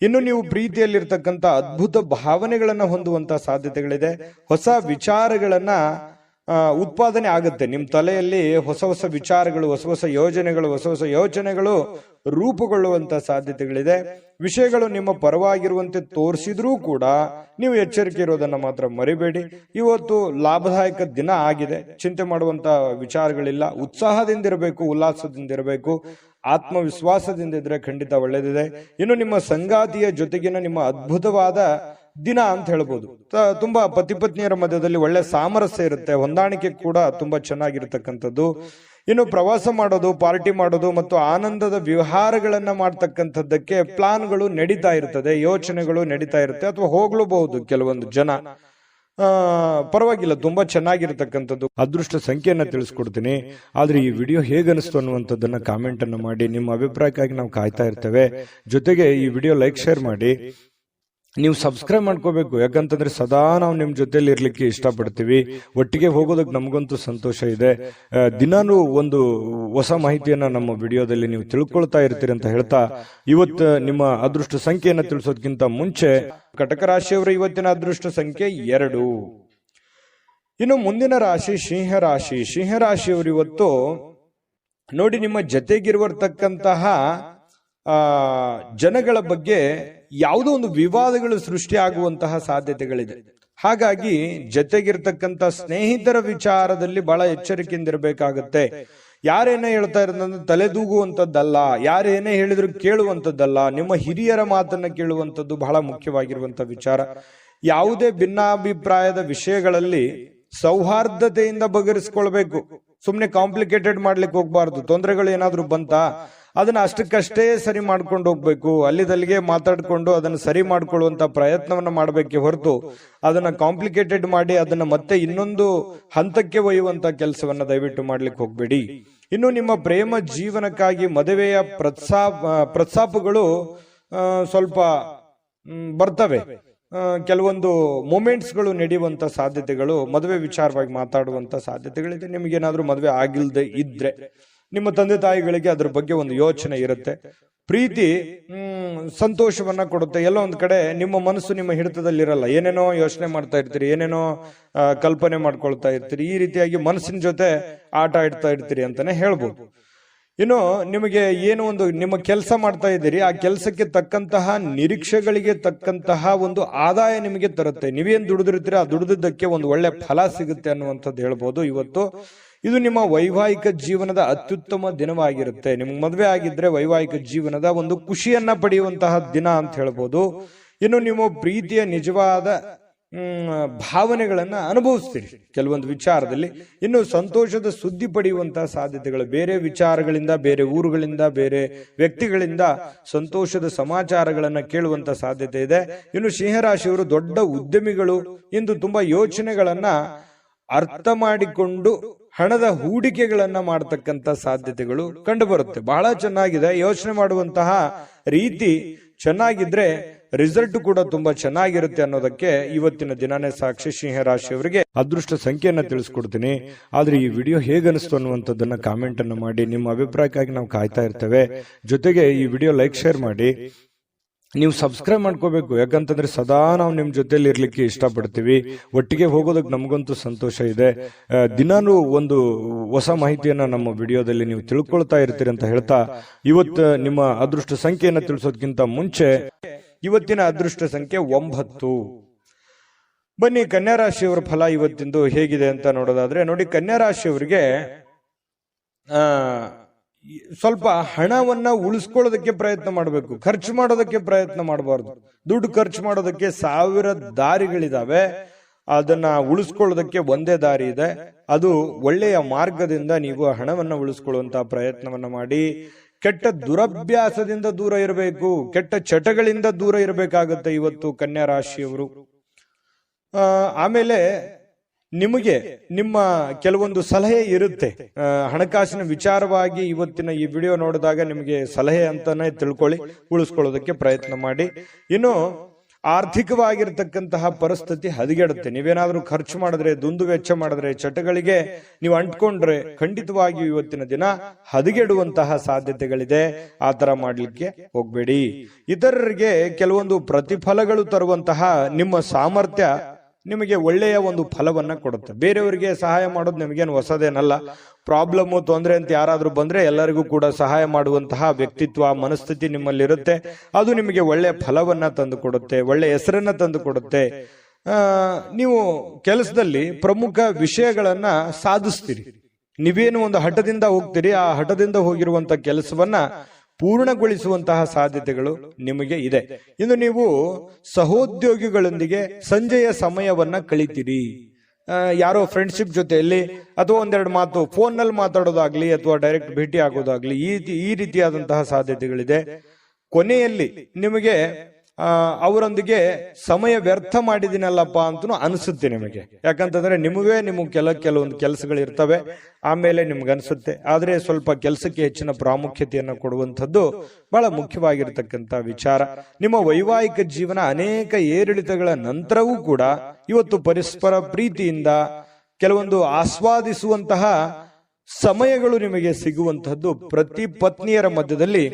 ಇನ್ನು ನೀವು ಪ್ರೀತಿಯಲ್ಲಿರ್ತಕ್ಕಂಥ ಅದ್ಭುತ ಭಾವನೆಗಳನ್ನ ಹೊಂದುವಂತಹ ಸಾಧ್ಯತೆಗಳಿದೆ. ಹೊಸ ವಿಚಾರಗಳನ್ನ ಉತ್ಪಾದನೆ ಆಗುತ್ತೆ. ನಿಮ್ಮ ತಲೆಯಲ್ಲಿ ಹೊಸ ಹೊಸ ವಿಚಾರಗಳು, ಹೊಸ ಹೊಸ ಯೋಜನೆಗಳು, ಹೊಸ ಹೊಸ ಯೋಚನೆಗಳು ರೂಪುಗೊಳ್ಳುವಂತ ಸಾಧ್ಯತೆಗಳಿದೆ. ವಿಷಯಗಳು ನಿಮ್ಮ ಪರವಾಗಿರುವಂತೆ ತೋರಿಸಿದ್ರೂ ಕೂಡ ನೀವು ಎಚ್ಚರಿಕೆ ಇರೋದನ್ನ ಮಾತ್ರ ಮರಿಬೇಡಿ. ಇವತ್ತು ಲಾಭದಾಯಕ ದಿನ ಆಗಿದೆ, ಚಿಂತೆ ಮಾಡುವಂತ ವಿಚಾರಗಳಿಲ್ಲ. ಉತ್ಸಾಹದಿಂದಿರಬೇಕು, ಉಲ್ಲಾಸದಿಂದಿರಬೇಕು, ಆತ್ಮವಿಶ್ವಾಸದಿಂದ ಇದ್ರೆ ಖಂಡಿತ ಒಳ್ಳೆಯದಿದೆ. ಇನ್ನು ನಿಮ್ಮ ಸಂಗಾತಿಯ ಜೊತೆಗಿನ ನಿಮ್ಮ ಅದ್ಭುತವಾದ ದಿನ ಅಂತ ಹೇಳ್ಬೋದು. ತುಂಬಾ ಪತಿ ಪತ್ನಿಯರ ಮಧ್ಯದಲ್ಲಿ ಒಳ್ಳೆ ಸಾಮರಸ್ಯ ಇರುತ್ತೆ, ಹೊಂದಾಣಿಕೆ ಕೂಡ ತುಂಬಾ ಚೆನ್ನಾಗಿರ್ತಕ್ಕಂಥದ್ದು. ಇನ್ನು ಪ್ರವಾಸ ಮಾಡೋದು, ಪಾರ್ಟಿ ಮಾಡೋದು ಮತ್ತು ಆನಂದದ ವ್ಯವಹಾರಗಳನ್ನ ಮಾಡ್ತಕ್ಕಂಥದ್ದಕ್ಕೆ ಪ್ಲಾನ್ಗಳು ನಡೀತಾ ಇರ್ತದೆ, ಯೋಚನೆಗಳು ನಡೀತಾ ಇರುತ್ತೆ, ಅಥವಾ ಹೋಗ್ಲೂಬಹುದು ಕೆಲವೊಂದು ಜನ. ಪರವಾಗಿಲ್ಲ, ತುಂಬಾ ಚೆನ್ನಾಗಿರ್ತಕ್ಕಂಥದ್ದು. ಅದೃಷ್ಟ ಸಂಖ್ಯೆಯನ್ನ ತಿಳಿಸ್ಕೊಡ್ತೀನಿ, ಆದ್ರೆ ಈ ವಿಡಿಯೋ ಹೇಗನಿಸ್ತು ಅನ್ನುವಂಥದ್ದನ್ನ ಕಾಮೆಂಟ್ ಅನ್ನ ಮಾಡಿ. ನಿಮ್ಮ ಅಭಿಪ್ರಾಯಕ್ಕಾಗಿ ನಾವು ಕಾಯ್ತಾ ಇರ್ತೇವೆ. ಜೊತೆಗೆ ಈ ವಿಡಿಯೋ ಲೈಕ್ ಶೇರ್ ಮಾಡಿ. ನೀವು ಸಬ್ಸ್ಕ್ರೈಬ್ ಮಾಡ್ಕೋಬೇಕು, ಯಾಕಂತಂದ್ರೆ ಸದಾ ನಾವು ನಿಮ್ ಜೊತೆಲಿ ಇರ್ಲಿಕ್ಕೆ ಇಷ್ಟಪಡ್ತೀವಿ. ಒಟ್ಟಿಗೆ ಹೋಗೋದಕ್ಕೆ ನಮಗಂತೂ ಸಂತೋಷ ಇದೆ. ದಿನಾನು ಒಂದು ಹೊಸ ಮಾಹಿತಿಯನ್ನ ನಮ್ಮ ವಿಡಿಯೋದಲ್ಲಿ ನೀವು ತಿಳ್ಕೊಳ್ತಾ ಇರ್ತೀರಿ ಅಂತ ಹೇಳ್ತಾ, ಇವತ್ತು ನಿಮ್ಮ ಅದೃಷ್ಟ ಸಂಖ್ಯೆಯನ್ನ ತಿಳಿಸೋದಕ್ಕಿಂತ ಮುಂಚೆ ಕಟಕ ರಾಶಿಯವರ ಇವತ್ತಿನ ಅದೃಷ್ಟ ಸಂಖ್ಯೆ 2. ಇನ್ನು ಮುಂದಿನ ರಾಶಿ ಸಿಂಹರಾಶಿ. ಸಿಂಹರಾಶಿಯವರು ಇವತ್ತು ನೋಡಿ, ನಿಮ್ಮ ಜೊತೆಗಿರುವರ್ತಕ್ಕಂತಹ ಜನಗಳ ಬಗ್ಗೆ ಯಾವುದೋ ಒಂದು ವಿವಾದಗಳು ಸೃಷ್ಟಿಯಾಗುವಂತಹ ಸಾಧ್ಯತೆಗಳಿದೆ. ಹಾಗಾಗಿ ಜೊತೆಗಿರ್ತಕ್ಕಂಥ ಸ್ನೇಹಿತರ ವಿಚಾರದಲ್ಲಿ ಬಹಳ ಎಚ್ಚರಿಕೆಯಿಂದಿರಬೇಕಾಗತ್ತೆ. ಯಾರೇನೇ ಹೇಳ್ತಾ ಇರೋದಂದ್ರೆ ತಲೆದೂಗುವಂಥದ್ದಲ್ಲ, ಯಾರೇನೇ ಹೇಳಿದ್ರು ಕೇಳುವಂಥದ್ದಲ್ಲ. ನಿಮ್ಮ ಹಿರಿಯರ ಮಾತನ್ನ ಕೇಳುವಂಥದ್ದು ಬಹಳ ಮುಖ್ಯವಾಗಿರುವಂತ ವಿಚಾರ. ಯಾವುದೇ ಭಿನ್ನಾಭಿಪ್ರಾಯದ ವಿಷಯಗಳಲ್ಲಿ ಸೌಹಾರ್ದತೆಯಿಂದ ಬಗೆಹರಿಸಿಕೊಳ್ಬೇಕು. ಸುಮ್ನೆ ಕಾಂಪ್ಲಿಕೇಟೆಡ್ ಮಾಡ್ಲಿಕ್ಕೆ ಹೋಗ್ಬಾರ್ದು. ತೊಂದರೆಗಳು ಏನಾದ್ರೂ ಬಂತಾ ಅದನ್ನ ಅಷ್ಟಕ್ಕಷ್ಟೇ ಸರಿ ಮಾಡ್ಕೊಂಡು ಹೋಗ್ಬೇಕು. ಅಲ್ಲಿದಲ್ಲಿಗೆ ಮಾತಾಡ್ಕೊಂಡು ಅದನ್ನ ಸರಿ ಮಾಡ್ಕೊಳ್ಳುವಂತ ಪ್ರಯತ್ನವನ್ನ ಮಾಡಬೇಕೆ ಹೊರತು ಅದನ್ನ ಕಾಂಪ್ಲಿಕೇಟೆಡ್ ಮಾಡಿ ಅದನ್ನ ಮತ್ತೆ ಇನ್ನೊಂದು ಹಂತಕ್ಕೆ ಒಯ್ಯುವಂತ ಕೆಲಸವನ್ನ ದಯವಿಟ್ಟು ಮಾಡ್ಲಿಕ್ಕೆ ಹೋಗ್ಬೇಡಿ. ಇನ್ನು ನಿಮ್ಮ ಪ್ರೇಮ ಜೀವನಕ್ಕಾಗಿ ಮದುವೆಯ ಪ್ರಸ್ತಾಪಗಳು ಸ್ವಲ್ಪ ಬರ್ತವೆ. ಕೆಲವೊಂದು ಮೂಮೆಂಟ್ಸ್ಗಳು ನಡೆಯುವಂತ ಸಾಧ್ಯತೆಗಳು, ಮದುವೆ ವಿಚಾರವಾಗಿ ಮಾತಾಡುವಂತ ಸಾಧ್ಯತೆಗಳಿದೆ. ನಿಮಗೇನಾದ್ರೂ ಮದುವೆ ಆಗಿಲ್ದೆ ಇದ್ರೆ ನಿಮ್ಮ ತಂದೆ ತಾಯಿಗಳಿಗೆ ಅದ್ರ ಬಗ್ಗೆ ಒಂದು ಯೋಚನೆ ಇರುತ್ತೆ. ಪ್ರೀತಿ ಸಂತೋಷವನ್ನ ಕೊಡುತ್ತೆ. ಎಲ್ಲೋ ಒಂದ್ ಕಡೆ ನಿಮ್ಮ ಮನಸ್ಸು ನಿಮ್ಮ ಹಿಡಿತದಲ್ಲಿರಲ್ಲ, ಏನೇನೋ ಯೋಚನೆ ಮಾಡ್ತಾ ಇರ್ತೀರಿ, ಏನೇನೋ ಕಲ್ಪನೆ ಮಾಡ್ಕೊಳ್ತಾ ಇರ್ತೀರಿ, ಈ ರೀತಿಯಾಗಿ ಮನಸ್ಸಿನ ಜೊತೆ ಆಟ ಆಡ್ತಾ ಇರ್ತೀರಿ ಅಂತಾನೆ ಹೇಳ್ಬೋದು. ಇನ್ನು ನಿಮಗೆ ಏನೋ ಒಂದು ನಿಮ್ಮ ಕೆಲಸ ಮಾಡ್ತಾ ಇದ್ದೀರಿ, ಆ ಕೆಲಸಕ್ಕೆ ತಕ್ಕಂತಹ ನಿರೀಕ್ಷೆಗಳಿಗೆ ತಕ್ಕಂತಹ ಒಂದು ಆದಾಯ ನಿಮಗೆ ತರುತ್ತೆ. ನೀವೇನ್ ದುಡಿದಿರ್ತೀರಿ ಆ ದುಡಿದಕ್ಕೆ ಒಂದು ಒಳ್ಳೆ ಫಲ ಸಿಗುತ್ತೆ ಅನ್ನುವಂಥದ್ದು ಹೇಳ್ಬೋದು. ಇವತ್ತು ಇದು ನಿಮ್ಮ ವೈವಾಹಿಕ ಜೀವನದ ಅತ್ಯುತ್ತಮ ದಿನವಾಗಿರುತ್ತೆ. ನಿಮ್ಗೆ ಮದುವೆ ಆಗಿದ್ರೆ ವೈವಾಹಿಕ ಜೀವನದ ಒಂದು ಖುಷಿಯನ್ನ ಪಡೆಯುವಂತಹ ದಿನ ಅಂತ ಹೇಳ್ಬೋದು. ಇನ್ನು ನೀವು ಪ್ರೀತಿಯ ನಿಜವಾದ ಭಾವನೆಗಳನ್ನ ಅನುಭವಿಸ್ತೀರಿ ಕೆಲವೊಂದು ವಿಚಾರದಲ್ಲಿ. ಇನ್ನು ಸಂತೋಷದ ಸುದ್ದಿ ಪಡೆಯುವಂತಹ ಸಾಧ್ಯತೆಗಳು, ಬೇರೆ ವಿಚಾರಗಳಿಂದ, ಬೇರೆ ಊರುಗಳಿಂದ, ಬೇರೆ ವ್ಯಕ್ತಿಗಳಿಂದ ಸಂತೋಷದ ಸಮಾಚಾರಗಳನ್ನ ಕೇಳುವಂತ ಸಾಧ್ಯತೆ ಇದೆ. ಇನ್ನು ಸಿಂಹರಾಶಿಯವರು ದೊಡ್ಡ ಉದ್ಯಮಿಗಳು, ಇಂದು ತುಂಬಾ ಯೋಚನೆಗಳನ್ನ ಅರ್ಥ ಮಾಡಿಕೊಂಡು ಹಣದ ಹೂಡಿಕೆಗಳನ್ನ ಮಾಡತಕ್ಕಂತ ಸಾಧ್ಯತೆಗಳು ಕಂಡು ಬರುತ್ತೆ. ಬಹಳ ಚೆನ್ನಾಗಿದೆ. ಯೋಚನೆ ಮಾಡುವಂತಹ ರೀತಿ ಚೆನ್ನಾಗಿದ್ರೆ ರಿಸಲ್ಟ್ ಕೂಡ ತುಂಬಾ ಚೆನ್ನಾಗಿರುತ್ತೆ ಅನ್ನೋದಕ್ಕೆ ಇವತ್ತಿನ ದಿನನೇ ಸಾಕ್ಷಿ. ಸಿಂಹರಾಶಿಯವರಿಗೆ ಅದೃಷ್ಟ ಸಂಖ್ಯೆಯನ್ನ ತಿಳಿಸ್ಕೊಡ್ತೀನಿ. ಆದ್ರೆ ಈ ವಿಡಿಯೋ ಹೇಗನಿಸ್ತು ಅನ್ನುವಂಥದ್ದನ್ನ ಕಾಮೆಂಟ್ ಅನ್ನ ಮಾಡಿ. ನಿಮ್ಮ ಅಭಿಪ್ರಾಯಕ್ಕಾಗಿ ನಾವು ಕಾಯ್ತಾ ಇರ್ತೇವೆ. ಜೊತೆಗೆ ಈ ವಿಡಿಯೋ ಲೈಕ್, ಶೇರ್ ಮಾಡಿ. ನೀವು ಸಬ್ಸ್ಕ್ರೈಬ್ ಮಾಡ್ಕೋಬೇಕು, ಯಾಕಂತಂದ್ರೆ ಸದಾ ನಾವು ನಿಮ್ ಜೊತೆಲಿ ಇರ್ಲಿಕ್ಕೆ ಇಷ್ಟಪಡ್ತೀವಿ. ಒಟ್ಟಿಗೆ ಹೋಗೋದಕ್ಕೆ ನಮಗಂತೂ ಸಂತೋಷ ಇದೆ. ದಿನಾನು ಒಂದು ಹೊಸ ಮಾಹಿತಿಯನ್ನ ನಮ್ಮ ವಿಡಿಯೋದಲ್ಲಿ ನೀವು ತಿಳ್ಕೊಳ್ತಾ ಇರ್ತೀರಿ ಅಂತ ಹೇಳ್ತಾ, ಇವತ್ತು ನಿಮ್ಮ ಅದೃಷ್ಟ ಸಂಖ್ಯೆಯನ್ನ ತಿಳಿಸೋದಕ್ಕಿಂತ ಮುಂಚೆ ಇವತ್ತಿನ ಅದೃಷ್ಟ ಸಂಖ್ಯೆ 9. ಬನ್ನಿ ಕನ್ಯಾ ರಾಶಿಯವರ ಫಲ ಇವತ್ತಿಂದು ಹೇಗಿದೆ ಅಂತ ನೋಡೋದಾದ್ರೆ, ನೋಡಿ ಕನ್ಯಾ ರಾಶಿಯವರಿಗೆ ಸ್ವಲ್ಪ ಹಣವನ್ನ ಉಳಿಸ್ಕೊಳ್ಳೋದಕ್ಕೆ ಪ್ರಯತ್ನ ಮಾಡಬೇಕು, ಖರ್ಚು ಮಾಡೋದಕ್ಕೆ ಪ್ರಯತ್ನ ಮಾಡಬಾರ್ದು. ದುಡ್ಡು ಖರ್ಚು ಮಾಡೋದಕ್ಕೆ 1000 ದಾರಿಗಳಿದಾವೆ, ಅದನ್ನ ಉಳಿಸ್ಕೊಳ್ಳೋದಕ್ಕೆ ಒಂದೇ ದಾರಿ ಇದೆ. ಅದು ಒಳ್ಳೆಯ ಮಾರ್ಗದಿಂದ ನೀವು ಹಣವನ್ನ ಉಳಿಸ್ಕೊಳ್ಳುವಂತಹ ಪ್ರಯತ್ನವನ್ನ ಮಾಡಿ. ಕೆಟ್ಟ ದುರಭ್ಯಾಸದಿಂದ ದೂರ ಇರಬೇಕು, ಕೆಟ್ಟ ಚಟಗಳಿಂದ ದೂರ ಇರಬೇಕಾಗುತ್ತೆ ಇವತ್ತು ಕನ್ಯಾ ರಾಶಿಯವರು. ಆಮೇಲೆ ನಿಮಗೆ ನಿಮ್ಮ ಕೆಲವೊಂದು ಸಲಹೆ ಇರುತ್ತೆ ಹಣಕಾಸಿನ ವಿಚಾರವಾಗಿ. ಇವತ್ತಿನ ಈ ವಿಡಿಯೋ ನೋಡಿದಾಗ ನಿಮಗೆ ಸಲಹೆ ಅಂತಾನೆ ತಿಳ್ಕೊಳ್ಳಿ, ಉಳಿಸ್ಕೊಳ್ಳೋದಕ್ಕೆ ಪ್ರಯತ್ನ ಮಾಡಿ. ಇನ್ನು ಆರ್ಥಿಕವಾಗಿರ್ತಕ್ಕಂತಹ ಪರಿಸ್ಥಿತಿ ಹದಗೆಡುತ್ತೆ. ನೀವೇನಾದ್ರೂ ಖರ್ಚು ಮಾಡಿದ್ರೆ, ದುಂದು ವೆಚ್ಚ ಮಾಡಿದ್ರೆ, ಚಟಗಳಿಗೆ ನೀವು ಅಂಟ್ಕೊಂಡ್ರೆ ಖಂಡಿತವಾಗಿಯೂ ಇವತ್ತಿನ ದಿನ ಹದಗೆಡುವಂತಹ ಸಾಧ್ಯತೆಗಳಿದೆ. ಆ ತರ ಮಾಡ್ಲಿಕ್ಕೆ ಹೋಗ್ಬೇಡಿ. ಇತರರಿಗೆ ಕೆಲವೊಂದು ಪ್ರತಿಫಲಗಳು ತರುವಂತಹ ನಿಮ್ಮ ಸಾಮರ್ಥ್ಯ ನಿಮಗೆ ಒಳ್ಳೆಯ ಒಂದು ಫಲವನ್ನ ಕೊಡುತ್ತೆ. ಬೇರೆಯವರಿಗೆ ಸಹಾಯ ಮಾಡೋದು ನಿಮಗೇನು ಹೊಸದೇನಲ್ಲ. ಪ್ರಾಬ್ಲಮ್, ತೊಂದರೆ ಅಂತ ಯಾರಾದ್ರೂ ಬಂದ್ರೆ ಎಲ್ಲರಿಗೂ ಕೂಡ ಸಹಾಯ ಮಾಡುವಂತಹ ವ್ಯಕ್ತಿತ್ವ, ಮನಸ್ಥಿತಿ ನಿಮ್ಮಲ್ಲಿರುತ್ತೆ. ಅದು ನಿಮಗೆ ಒಳ್ಳೆಯ ಫಲವನ್ನ ತಂದು ಕೊಡುತ್ತೆ, ಒಳ್ಳೆಯ ಹೆಸರನ್ನ ತಂದು ಕೊಡುತ್ತೆ. ನೀವು ಕೆಲಸದಲ್ಲಿ ಪ್ರಮುಖ ವಿಷಯಗಳನ್ನ ಸಾಧಿಸ್ತೀರಿ. ನೀವೇನು ಒಂದು ಹಠದಿಂದ ಹೋಗ್ತೀರಿ, ಆ ಹಠದಿಂದ ಹೋಗಿರುವಂತ ಕೆಲಸವನ್ನ ಪೂರ್ಣಗೊಳಿಸುವಂತಹ ಸಾಧ್ಯತೆಗಳು ನಿಮಗೆ ಇದೆ. ಇನ್ನು ನೀವು ಸಹೋದ್ಯೋಗಿಗಳೊಂದಿಗೆ ಸಂಜೆಯ ಸಮಯವನ್ನ ಕಳಿತೀರಿ. ಯಾರೋ ಫ್ರೆಂಡ್ಶಿಪ್ ಜೊತೆಯಲ್ಲಿ ಅಥವಾ ಒಂದೆರಡು ಮಾತು ಫೋನ್ ನಲ್ಲಿ ಮಾತಾಡೋದಾಗ್ಲಿ ಅಥವಾ ಡೈರೆಕ್ಟ್ ಭೇಟಿ ಆಗೋದಾಗ್ಲಿ, ಈ ರೀತಿಯಾದಂತಹ ಸಾಧ್ಯತೆಗಳಿದೆ. ಕೊನೆಯಲ್ಲಿ ನಿಮಗೆ ಅವರೊಂದಿಗೆ ಸಮಯ ವ್ಯರ್ಥ ಮಾಡಿದಿನಲ್ಲಪ್ಪ ಅಂತನೂ ಅನಿಸುತ್ತೆ ನಿಮಗೆ. ಯಾಕಂತಂದ್ರೆ ನಿಮಗೆ ಕೆಲವೊಂದು ಕೆಲಸಗಳು ಇರ್ತವೆ, ಆಮೇಲೆ ನಿಮ್ಗೆ ಅನ್ಸುತ್ತೆ. ಆದ್ರೆ ಸ್ವಲ್ಪ ಕೆಲಸಕ್ಕೆ ಹೆಚ್ಚಿನ ಪ್ರಾಮುಖ್ಯತೆಯನ್ನು ಕೊಡುವಂಥದ್ದು ಬಹಳ ಮುಖ್ಯವಾಗಿರ್ತಕ್ಕಂಥ ವಿಚಾರ. ನಿಮ್ಮ ವೈವಾಹಿಕ ಜೀವನ ಅನೇಕ ಏರಿಳಿತಗಳ ನಂತರವೂ ಕೂಡ ಇವತ್ತು ಪರಸ್ಪರ ಪ್ರೀತಿಯಿಂದ ಕೆಲವೊಂದು ಆಸ್ವಾದಿಸುವಂತಹ ಸಮಯಗಳು ನಿಮಗೆ ಸಿಗುವಂತಹದ್ದು. ಪ್ರತಿ ಪತ್ನಿಯರ ಮಧ್ಯದಲ್ಲಿ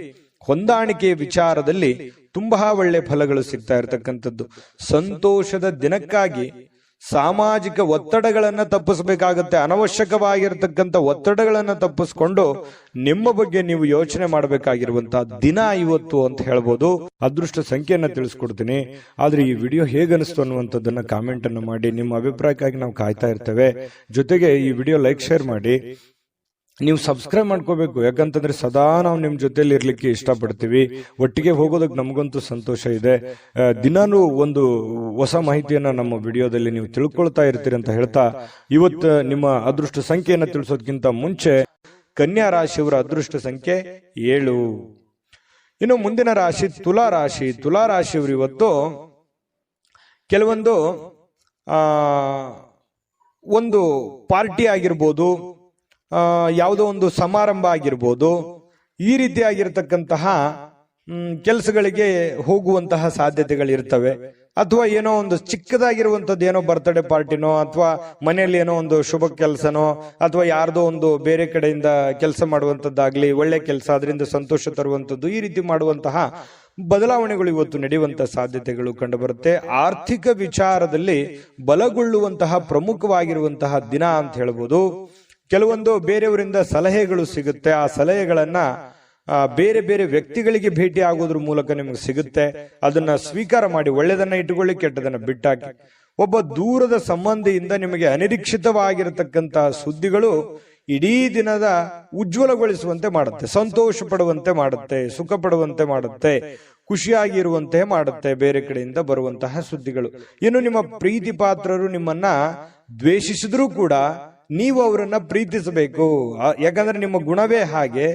ಹೊಂದಾಣಿಕೆಯ ವಿಚಾರದಲ್ಲಿ ತುಂಬಾ ಒಳ್ಳೆ ಫಲಗಳು ಸಿಗ್ತಾ ಇರತಕ್ಕಂಥದ್ದು. ಸಂತೋಷದ ದಿನಕ್ಕಾಗಿ ಸಾಮಾಜಿಕ ಒತ್ತಡಗಳನ್ನ ತಪ್ಪಿಸಬೇಕಾಗತ್ತೆ. ಅನವಶ್ಯಕವಾಗಿರ್ತಕ್ಕಂಥ ಒತ್ತಡಗಳನ್ನ ತಪ್ಪಿಸ್ಕೊಂಡು ನಿಮ್ಮ ಬಗ್ಗೆ ನೀವು ಯೋಚನೆ ಮಾಡಬೇಕಾಗಿರುವಂತಹ ದಿನ ಇವತ್ತು ಅಂತ ಹೇಳ್ಬೋದು. ಅದೃಷ್ಟ ಸಂಖ್ಯೆಯನ್ನ ತಿಳಿಸ್ಕೊಡ್ತೀನಿ. ಆದ್ರೆ ಈ ವಿಡಿಯೋ ಹೇಗನಿಸ್ತು ಅನ್ನುವಂಥದ್ದನ್ನ ಕಾಮೆಂಟ್ ಅನ್ನು ಮಾಡಿ. ನಿಮ್ಮ ಅಭಿಪ್ರಾಯಕ್ಕಾಗಿ ನಾವು ಕಾಯ್ತಾ ಇರ್ತೇವೆ. ಜೊತೆಗೆ ಈ ವಿಡಿಯೋ ಲೈಕ್, ಶೇರ್ ಮಾಡಿ. ನೀವು ಸಬ್ಸ್ಕ್ರೈಬ್ ಮಾಡ್ಕೋಬೇಕು, ಯಾಕಂತಂದ್ರೆ ಸದಾ ನಾವು ನಿಮ್ ಜೊತೆಲಿ ಇರ್ಲಿಕ್ಕೆ ಇಷ್ಟಪಡ್ತೀವಿ. ಒಟ್ಟಿಗೆ ಹೋಗೋದಕ್ಕೆ ನಮಗಂತೂ ಸಂತೋಷ ಇದೆ. ದಿನಾನು ಒಂದು ಹೊಸ ಮಾಹಿತಿಯನ್ನ ನಮ್ಮ ವಿಡಿಯೋದಲ್ಲಿ ನೀವು ತಿಳ್ಕೊಳ್ತಾ ಇರ್ತೀರಿ ಅಂತ ಹೇಳ್ತಾ, ಇವತ್ತು ನಿಮ್ಮ ಅದೃಷ್ಟ ಸಂಖ್ಯೆಯನ್ನ ತಿಳಿಸೋದಕ್ಕಿಂತ ಮುಂಚೆ ಕನ್ಯಾ ರಾಶಿಯವರ ಅದೃಷ್ಟ ಸಂಖ್ಯೆ 7. ಇನ್ನು ಮುಂದಿನ ರಾಶಿ ತುಲಾ ರಾಶಿ. ತುಲಾ ರಾಶಿಯವರು ಇವತ್ತು ಕೆಲವೊಂದು ಒಂದು ಪಾರ್ಟಿ ಆಗಿರ್ಬೋದು, ಯಾವುದೋ ಒಂದು ಸಮಾರಂಭ ಆಗಿರ್ಬೋದು, ಈ ರೀತಿಯಾಗಿರ್ತಕ್ಕಂತಹ ಕೆಲಸಗಳಿಗೆ ಹೋಗುವಂತಹ ಸಾಧ್ಯತೆಗಳಿರ್ತವೆ. ಅಥವಾ ಏನೋ ಒಂದು ಚಿಕ್ಕದಾಗಿರುವಂತದ್ದು ಏನೋ ಬರ್ತ್ಡೇ ಪಾರ್ಟಿನೋ ಅಥವಾ ಮನೆಯಲ್ಲಿ ಏನೋ ಒಂದು ಶುಭ ಕೆಲಸನೋ ಅಥವಾ ಯಾರ್ದೋ ಒಂದು ಬೇರೆ ಕಡೆಯಿಂದ ಕೆಲಸ ಮಾಡುವಂತದ್ದಾಗ್ಲಿ, ಒಳ್ಳೆ ಕೆಲಸ, ಅದರಿಂದ ಸಂತೋಷ ತರುವಂತದ್ದು, ಈ ರೀತಿ ಮಾಡುವಂತಹ ಬದಲಾವಣೆಗಳು ಇವತ್ತು ನಡೆಯುವಂತಹ ಸಾಧ್ಯತೆಗಳು ಕಂಡುಬರುತ್ತೆ. ಆರ್ಥಿಕ ವಿಚಾರದಲ್ಲಿ ಬಲಗೊಳ್ಳುವಂತಹ ಪ್ರಮುಖವಾಗಿರುವಂತಹ ದಿನ ಅಂತ ಹೇಳ್ಬೋದು. ಕೆಲವೊಂದು ಬೇರೆಯವರಿಂದ ಸಲಹೆಗಳು ಸಿಗುತ್ತೆ. ಆ ಸಲಹೆಗಳನ್ನ ಬೇರೆ ಬೇರೆ ವ್ಯಕ್ತಿಗಳಿಗೆ ಭೇಟಿ ಆಗೋದ್ರ ಮೂಲಕ ನಿಮಗೆ ಸಿಗುತ್ತೆ. ಅದನ್ನ ಸ್ವೀಕಾರ ಮಾಡಿ, ಒಳ್ಳೆದನ್ನ ಇಟ್ಟುಕೊಳ್ಳಿ, ಕೆಟ್ಟದನ್ನ ಬಿಟ್ಟಾಕಿ. ಒಬ್ಬ ದೂರದ ಸಂಬಂಧಿಯಿಂದ ನಿಮಗೆ ಅನಿರೀಕ್ಷಿತವಾಗಿರತಕ್ಕಂತಹ ಸುದ್ದಿಗಳು ಇಡೀ ದಿನದ ಉಜ್ವಲಗೊಳಿಸುವಂತೆ ಮಾಡುತ್ತೆ, ಸಂತೋಷ ಪಡುವಂತೆ ಮಾಡುತ್ತೆ, ಸುಖ ಪಡುವಂತೆ ಮಾಡುತ್ತೆ, ಖುಷಿಯಾಗಿರುವಂತೆ ಮಾಡುತ್ತೆ ಬೇರೆ ಕಡೆಯಿಂದ ಬರುವಂತಹ ಸುದ್ದಿಗಳು. ಇನ್ನು ನಿಮ್ಮ ಪ್ರೀತಿ ಪಾತ್ರರು ನಿಮ್ಮನ್ನ ದ್ವೇಷಿಸಿದ್ರೂ ಕೂಡ ನೀವು ಅವರನ್ನ ಪ್ರೀತಿಸಬೇಕು. ಯಾಕಂದ್ರೆ ನಿಮ್ಮ ಗುಣವೇ ಹಾಗೆ.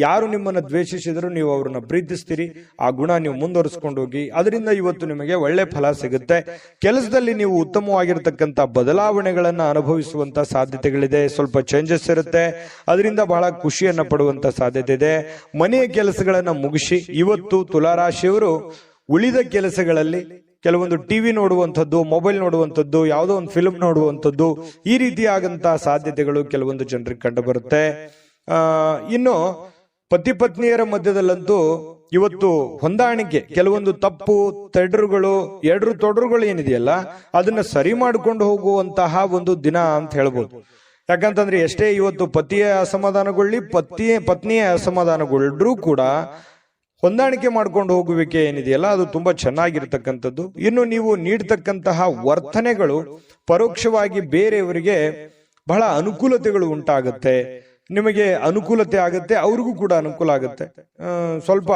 ಯಾರು ನಿಮ್ಮನ್ನ ದ್ವೇಷಿಸಿದ್ರು ನೀವು ಅವರನ್ನ ಪ್ರೀತಿಸ್ತೀರಿ. ಆ ಗುಣ ನೀವು ಮುಂದುವರಿಸಿಕೊಂಡು ಹೋಗಿ, ಅದರಿಂದ ಇವತ್ತು ನಿಮಗೆ ಒಳ್ಳೆ ಫಲ ಸಿಗುತ್ತೆ. ಕೆಲಸದಲ್ಲಿ ನೀವು ಉತ್ತಮವಾಗಿರತಕ್ಕಂತ ಬದಲಾವಣೆಗಳನ್ನ ಅನುಭವಿಸುವಂತ ಸಾಧ್ಯತೆಗಳಿದೆ. ಸ್ವಲ್ಪ ಚೇಂಜಸ್ ಇರುತ್ತೆ, ಅದರಿಂದ ಬಹಳ ಖುಷಿಯನ್ನ ಪಡುವಂತ ಸಾಧ್ಯತೆ ಇದೆ. ಮನೆಯ ಕೆಲಸಗಳನ್ನ ಮುಗಿಸಿ ಇವತ್ತು ತುಲಾರಾಶಿಯವರು ಉಳಿದ ಕೆಲಸಗಳಲ್ಲಿ ಕೆಲವೊಂದು ಟಿವಿ ನೋಡುವಂಥದ್ದು, ಮೊಬೈಲ್ ನೋಡುವಂಥದ್ದು, ಯಾವುದೋ ಒಂದು ಫಿಲ್ಮ್ ನೋಡುವಂಥದ್ದು, ಈ ರೀತಿಯಾದಂತಹ ಸಾಧ್ಯತೆಗಳು ಕೆಲವೊಂದು ಜನರಿಗೆ ಕಂಡು ಬರುತ್ತೆ. ಇನ್ನು ಪತಿ ಪತ್ನಿಯರ ಮಧ್ಯದಲ್ಲಂತೂ ಇವತ್ತು ಹೊಂದಾಣಿಕೆ, ಕೆಲವೊಂದು ತಪ್ಪು ಎಡರು ತೊಡರುಗಳು ಏನಿದೆಯಲ್ಲ ಅದನ್ನ ಸರಿ ಮಾಡಿಕೊಂಡು ಹೋಗುವಂತಹ ಒಂದು ದಿನ ಅಂತ ಹೇಳ್ಬೋದು. ಯಾಕಂತಂದ್ರೆ ಎಷ್ಟೇ ಇವತ್ತು ಪತಿಯ ಅಸಮಾಧಾನಗೊಳ್ಳಿ, ಪತ್ನಿಯ ಅಸಮಾಧಾನಗೊಳ್ಳರೂ ಕೂಡ ಹೊಂದಾಣಿಕೆ ಮಾಡ್ಕೊಂಡು ಹೋಗುವಿಕೆ ಏನಿದೆಯಲ್ಲ ಅದು ತುಂಬಾ ಚೆನ್ನಾಗಿರ್ತಕ್ಕಂಥದ್ದು. ಇನ್ನು ನೀವು ನೀಡ್ತಕ್ಕಂತಹ ವರ್ತನೆಗಳು ಪರೋಕ್ಷವಾಗಿ ಬೇರೆಯವರಿಗೆ ಬಹಳ ಅನುಕೂಲತೆಗಳು ಉಂಟಾಗುತ್ತೆ. ನಿಮಗೆ ಅನುಕೂಲತೆ ಆಗುತ್ತೆ, ಅವ್ರಿಗೂ ಕೂಡ ಅನುಕೂಲ ಆಗುತ್ತೆ. ಸ್ವಲ್ಪ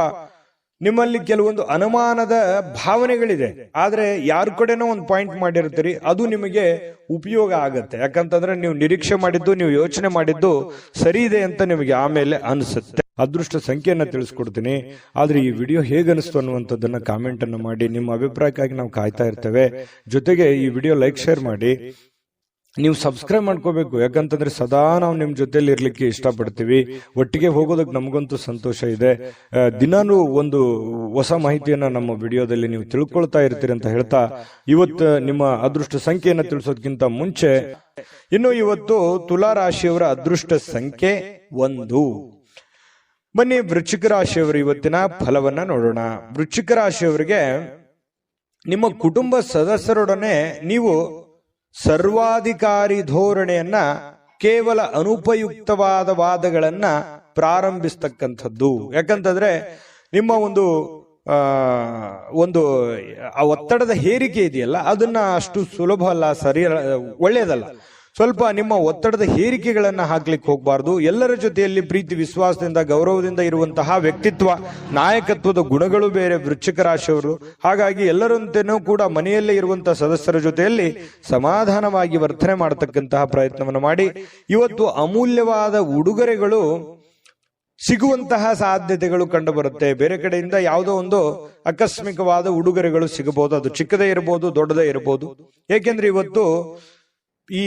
ನಿಮ್ಮಲ್ಲಿ ಕೆಲವೊಂದು ಅನುಮಾನದ ಭಾವನೆಗಳಿದೆ, ಆದ್ರೆ ಯಾರ ಕಡೆನೋ ಒಂದು ಪಾಯಿಂಟ್ ಮಾಡಿರ್ತೀರಿ, ಅದು ನಿಮಗೆ ಉಪಯೋಗ ಆಗತ್ತೆ. ಯಾಕಂತಂದ್ರೆ ನೀವು ನಿರೀಕ್ಷೆ ಮಾಡಿದ್ದು, ನೀವು ಯೋಚನೆ ಮಾಡಿದ್ದು ಸರಿ ಇದೆ ಅಂತ ನಿಮಗೆ ಆಮೇಲೆ ಅನಿಸುತ್ತೆ. ಅದೃಷ್ಟ ಸಂಖ್ಯೆಯನ್ನ ತಿಳಿಸ್ಕೊಡ್ತೀನಿ. ಆದ್ರೆ ಈ ವಿಡಿಯೋ ಹೇಗನಿಸ್ತು ಅನ್ನುವಂಥದ್ದನ್ನ ಕಾಮೆಂಟ್ ಅನ್ನು ಮಾಡಿ. ನಿಮ್ಮ ಅಭಿಪ್ರಾಯಕ್ಕಾಗಿ ನಾವು ಕಾಯ್ತಾ ಇರ್ತೇವೆ. ಜೊತೆಗೆ ಈ ವಿಡಿಯೋ ಲೈಕ್, ಶೇರ್ ಮಾಡಿ. ನೀವು ಸಬ್ಸ್ಕ್ರೈಬ್ ಮಾಡ್ಕೋಬೇಕು. ಯಾಕಂತಂದ್ರೆ ಸದಾ ನಾವು ನಿಮ್ ಜೊತೆಲಿ ಇರ್ಲಿಕ್ಕೆ ಇಷ್ಟಪಡ್ತೀವಿ. ಒಟ್ಟಿಗೆ ಹೋಗೋದಕ್ಕೆ ನಮಗಂತೂ ಸಂತೋಷ ಇದೆ. ದಿನಾನು ಒಂದು ಹೊಸ ಮಾಹಿತಿಯನ್ನ ನಮ್ಮ ವಿಡಿಯೋದಲ್ಲಿ ನೀವು ತಿಳ್ಕೊಳ್ತಾ ಇರ್ತೀರಿ ಅಂತ ಹೇಳ್ತಾ, ಇವತ್ತು ನಿಮ್ಮ ಅದೃಷ್ಟ ಸಂಖ್ಯೆಯನ್ನ ತಿಳಿಸೋದಕ್ಕಿಂತ ಮುಂಚೆ ಇನ್ನು ಇವತ್ತು ತುಲಾ ರಾಶಿಯವರ ಅದೃಷ್ಟ ಸಂಖ್ಯೆ 1. ಬನ್ನಿ ವೃಶ್ಚಿಕ ರಾಶಿಯವರು ಇವತ್ತಿನ ಫಲವನ್ನ ನೋಡೋಣ. ವೃಶ್ಚಿಕ ರಾಶಿಯವರಿಗೆ ನಿಮ್ಮ ಕುಟುಂಬ ಸದಸ್ಯರೊಡನೆ ನೀವು ಸರ್ವಾಧಿಕಾರಿ ಧೋರಣೆಯನ್ನ, ಕೇವಲ ಅನುಪಯುಕ್ತವಾದ ವಾದಗಳನ್ನ ಪ್ರಾರಂಭಿಸ್ತಕ್ಕಂಥದ್ದು. ಯಾಕಂತಂದ್ರೆ ನಿಮ್ಮ ಒಂದು ಒತ್ತಡದ ಹೇರಿಕೆ ಇದೆಯಲ್ಲ ಅದನ್ನ ಅಷ್ಟು ಸುಲಭ ಅಲ್ಲ, ಸರಿ, ಒಳ್ಳೆಯದಲ್ಲ. ಸ್ವಲ್ಪ ನಿಮ್ಮ ಒತ್ತಡದ ಹೇರಿಕೆಗಳನ್ನ ಹಾಕ್ಲಿಕ್ಕೆ ಹೋಗಬಾರ್ದು. ಎಲ್ಲರ ಜೊತೆಯಲ್ಲಿ ಪ್ರೀತಿ, ವಿಶ್ವಾಸದಿಂದ, ಗೌರವದಿಂದ ಇರುವಂತಹ ವ್ಯಕ್ತಿತ್ವ, ನಾಯಕತ್ವದ ಗುಣಗಳು ಬೇರೆ ವೃಶ್ಚಿಕ ರಾಶಿಯವರು. ಹಾಗಾಗಿ ಎಲ್ಲರಂತೆನೂ ಕೂಡ ಮನೆಯಲ್ಲೇ ಇರುವಂತಹ ಸದಸ್ಯರ ಜೊತೆಯಲ್ಲಿ ಸಮಾಧಾನವಾಗಿ ವರ್ತನೆ ಮಾಡತಕ್ಕಂತಹ ಪ್ರಯತ್ನವನ್ನು ಮಾಡಿ. ಇವತ್ತು ಅಮೂಲ್ಯವಾದ ಉಡುಗೊರೆಗಳು ಸಿಗುವಂತಹ ಸಾಧ್ಯತೆಗಳು ಕಂಡು ಬರುತ್ತೆ. ಬೇರೆ ಕಡೆಯಿಂದ ಯಾವುದೋ ಒಂದು ಆಕಸ್ಮಿಕವಾದ ಉಡುಗೊರೆಗಳು ಸಿಗಬಹುದು. ಅದು ಚಿಕ್ಕದೇ ಇರಬಹುದು, ದೊಡ್ಡದೇ ಇರಬಹುದು. ಏಕೆಂದ್ರೆ ಇವತ್ತು ಈ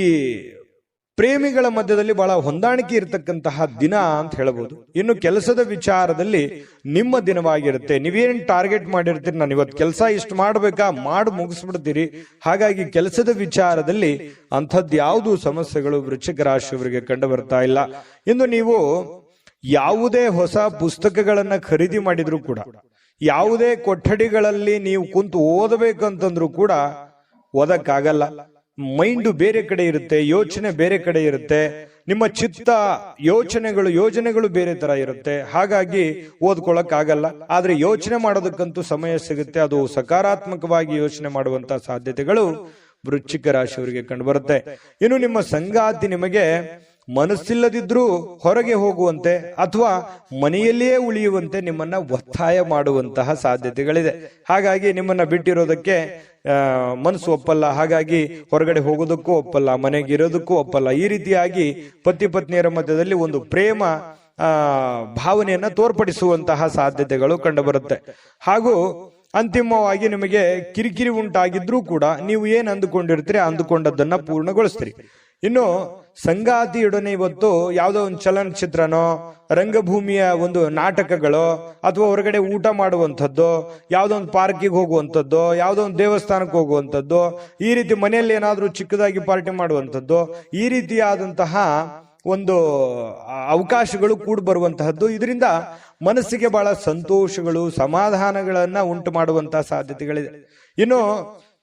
ಪ್ರೇಮಿಗಳ ಮಧ್ಯದಲ್ಲಿ ಬಹಳ ಹೊಂದಾಣಿಕೆ ಇರತಕ್ಕಂತಹ ದಿನ ಅಂತ ಹೇಳಬಹುದು. ಇನ್ನು ಕೆಲಸದ ವಿಚಾರದಲ್ಲಿ ನಿಮ್ಮ ದಿನವಾಗಿರುತ್ತೆ. ನೀವೇನ್ ಟಾರ್ಗೆಟ್ ಮಾಡಿರ್ತೀರಿ, ನಾನು ಇವತ್ತು ಕೆಲಸ ಇಷ್ಟು ಮಾಡ್ಬೇಕಾ, ಮಾಡಿ ಮುಗಿಸ್ಬಿಡ್ತೀರಿ. ಹಾಗಾಗಿ ಕೆಲಸದ ವಿಚಾರದಲ್ಲಿ ಅಂಥದ್ದು ಯಾವುದು ಸಮಸ್ಯೆಗಳು ವೃಶ್ಚಿಕ ರಾಶಿಯವರಿಗೆ ಕಂಡು ಬರ್ತಾ ಇಲ್ಲ. ಇನ್ನು ನೀವು ಯಾವುದೇ ಹೊಸ ಪುಸ್ತಕಗಳನ್ನ ಖರೀದಿ ಮಾಡಿದ್ರು ಕೂಡ, ಯಾವುದೇ ಕೊಠಡಿಗಳಲ್ಲಿ ನೀವು ಕುಂತು ಓದಬೇಕಂತಂದ್ರೂ ಕೂಡ ಓದಕ್ಕಾಗಲ್ಲ. ಮೈಂಡು ಬೇರೆ ಕಡೆ ಇರುತ್ತೆ, ಯೋಚನೆ ಬೇರೆ ಕಡೆ ಇರುತ್ತೆ, ನಿಮ್ಮ ಚಿತ್ತ ಯೋಜನೆಗಳು ಬೇರೆ ತರ ಇರುತ್ತೆ. ಹಾಗಾಗಿ ಓದ್ಕೊಳಕ್ ಆಗಲ್ಲ. ಆದ್ರೆ ಯೋಚನೆ ಮಾಡೋದಕ್ಕಂತೂ ಸಮಯ ಸಿಗುತ್ತೆ. ಅದು ಸಕಾರಾತ್ಮಕವಾಗಿ ಯೋಚನೆ ಮಾಡುವಂತಹ ಸಾಧ್ಯತೆಗಳು ವೃಶ್ಚಿಕ ರಾಶಿಯವರಿಗೆ ಕಂಡು ಬರುತ್ತೆ. ಇನ್ನು ನಿಮ್ಮ ಸಂಗಾತಿ ನಿಮಗೆ ಮನಸ್ಸಿಲ್ಲದಿದ್ರೂ ಹೊರಗೆ ಹೋಗುವಂತೆ ಅಥವಾ ಮನೆಯಲ್ಲಿಯೇ ಉಳಿಯುವಂತೆ ನಿಮ್ಮನ್ನ ಒತ್ತಾಯ ಮಾಡುವಂತಹ ಸಾಧ್ಯತೆಗಳಿದೆ. ಹಾಗಾಗಿ ನಿಮ್ಮನ್ನ ಬಿಟ್ಟಿರೋದಕ್ಕೆ ಮನಸ್ಸು ಒಪ್ಪಲ್ಲ. ಹಾಗಾಗಿ ಹೊರಗಡೆ ಹೋಗೋದಕ್ಕೂ ಒಪ್ಪಲ್ಲ, ಮನೆಗೆ ಇರೋದಕ್ಕೂ ಒಪ್ಪಲ್ಲ. ಈ ರೀತಿಯಾಗಿ ಪತಿ ಪತ್ನಿಯರ ಮಧ್ಯದಲ್ಲಿ ಒಂದು ಪ್ರೇಮ ಭಾವನೆಯನ್ನ ತೋರ್ಪಡಿಸುವಂತಹ ಸಾಧ್ಯತೆಗಳು ಕಂಡುಬರುತ್ತೆ. ಹಾಗೂ ಅಂತಿಮವಾಗಿ ನಿಮಗೆ ಕಿರಿಕಿರಿ ಉಂಟಾಗಿದ್ರೂ ಕೂಡ ನೀವು ಏನ್ ಅಂದುಕೊಂಡಿರ್ತೀರಿ ಅಂದುಕೊಂಡದ್ದನ್ನ ಪೂರ್ಣಗೊಳಿಸ್ತೀರಿ. ಇನ್ನು ಸಂಗಾತಿಯೊಡನೆ ಇವತ್ತು ಯಾವುದೋ ಒಂದು ಚಲನಚಿತ್ರನೋ ರಂಗಭೂಮಿಯ ಒಂದು ನಾಟಕಗಳು ಅಥವಾ ಹೊರಗಡೆ ಊಟ ಮಾಡುವಂಥದ್ದು, ಯಾವುದೋ ಒಂದು ಪಾರ್ಕಿಗೆ ಹೋಗುವಂಥದ್ದು, ಯಾವುದೋ ಒಂದು ದೇವಸ್ಥಾನಕ್ಕೆ ಹೋಗುವಂಥದ್ದು, ಈ ರೀತಿ ಮನೆಯಲ್ಲಿ ಏನಾದರೂ ಚಿಕ್ಕದಾಗಿ ಪಾರ್ಟಿ ಮಾಡುವಂಥದ್ದು, ಈ ರೀತಿಯಾದಂತಹ ಒಂದು ಅವಕಾಶಗಳು ಕೂಡ ಬರುವಂತಹದ್ದು. ಇದರಿಂದ ಮನಸ್ಸಿಗೆ ಬಹಳ ಸಂತೋಷಗಳು, ಸಮಾಧಾನಗಳನ್ನ ಉಂಟು ಮಾಡುವಂತಹ ಸಾಧ್ಯತೆಗಳಿದೆ. ಇನ್ನು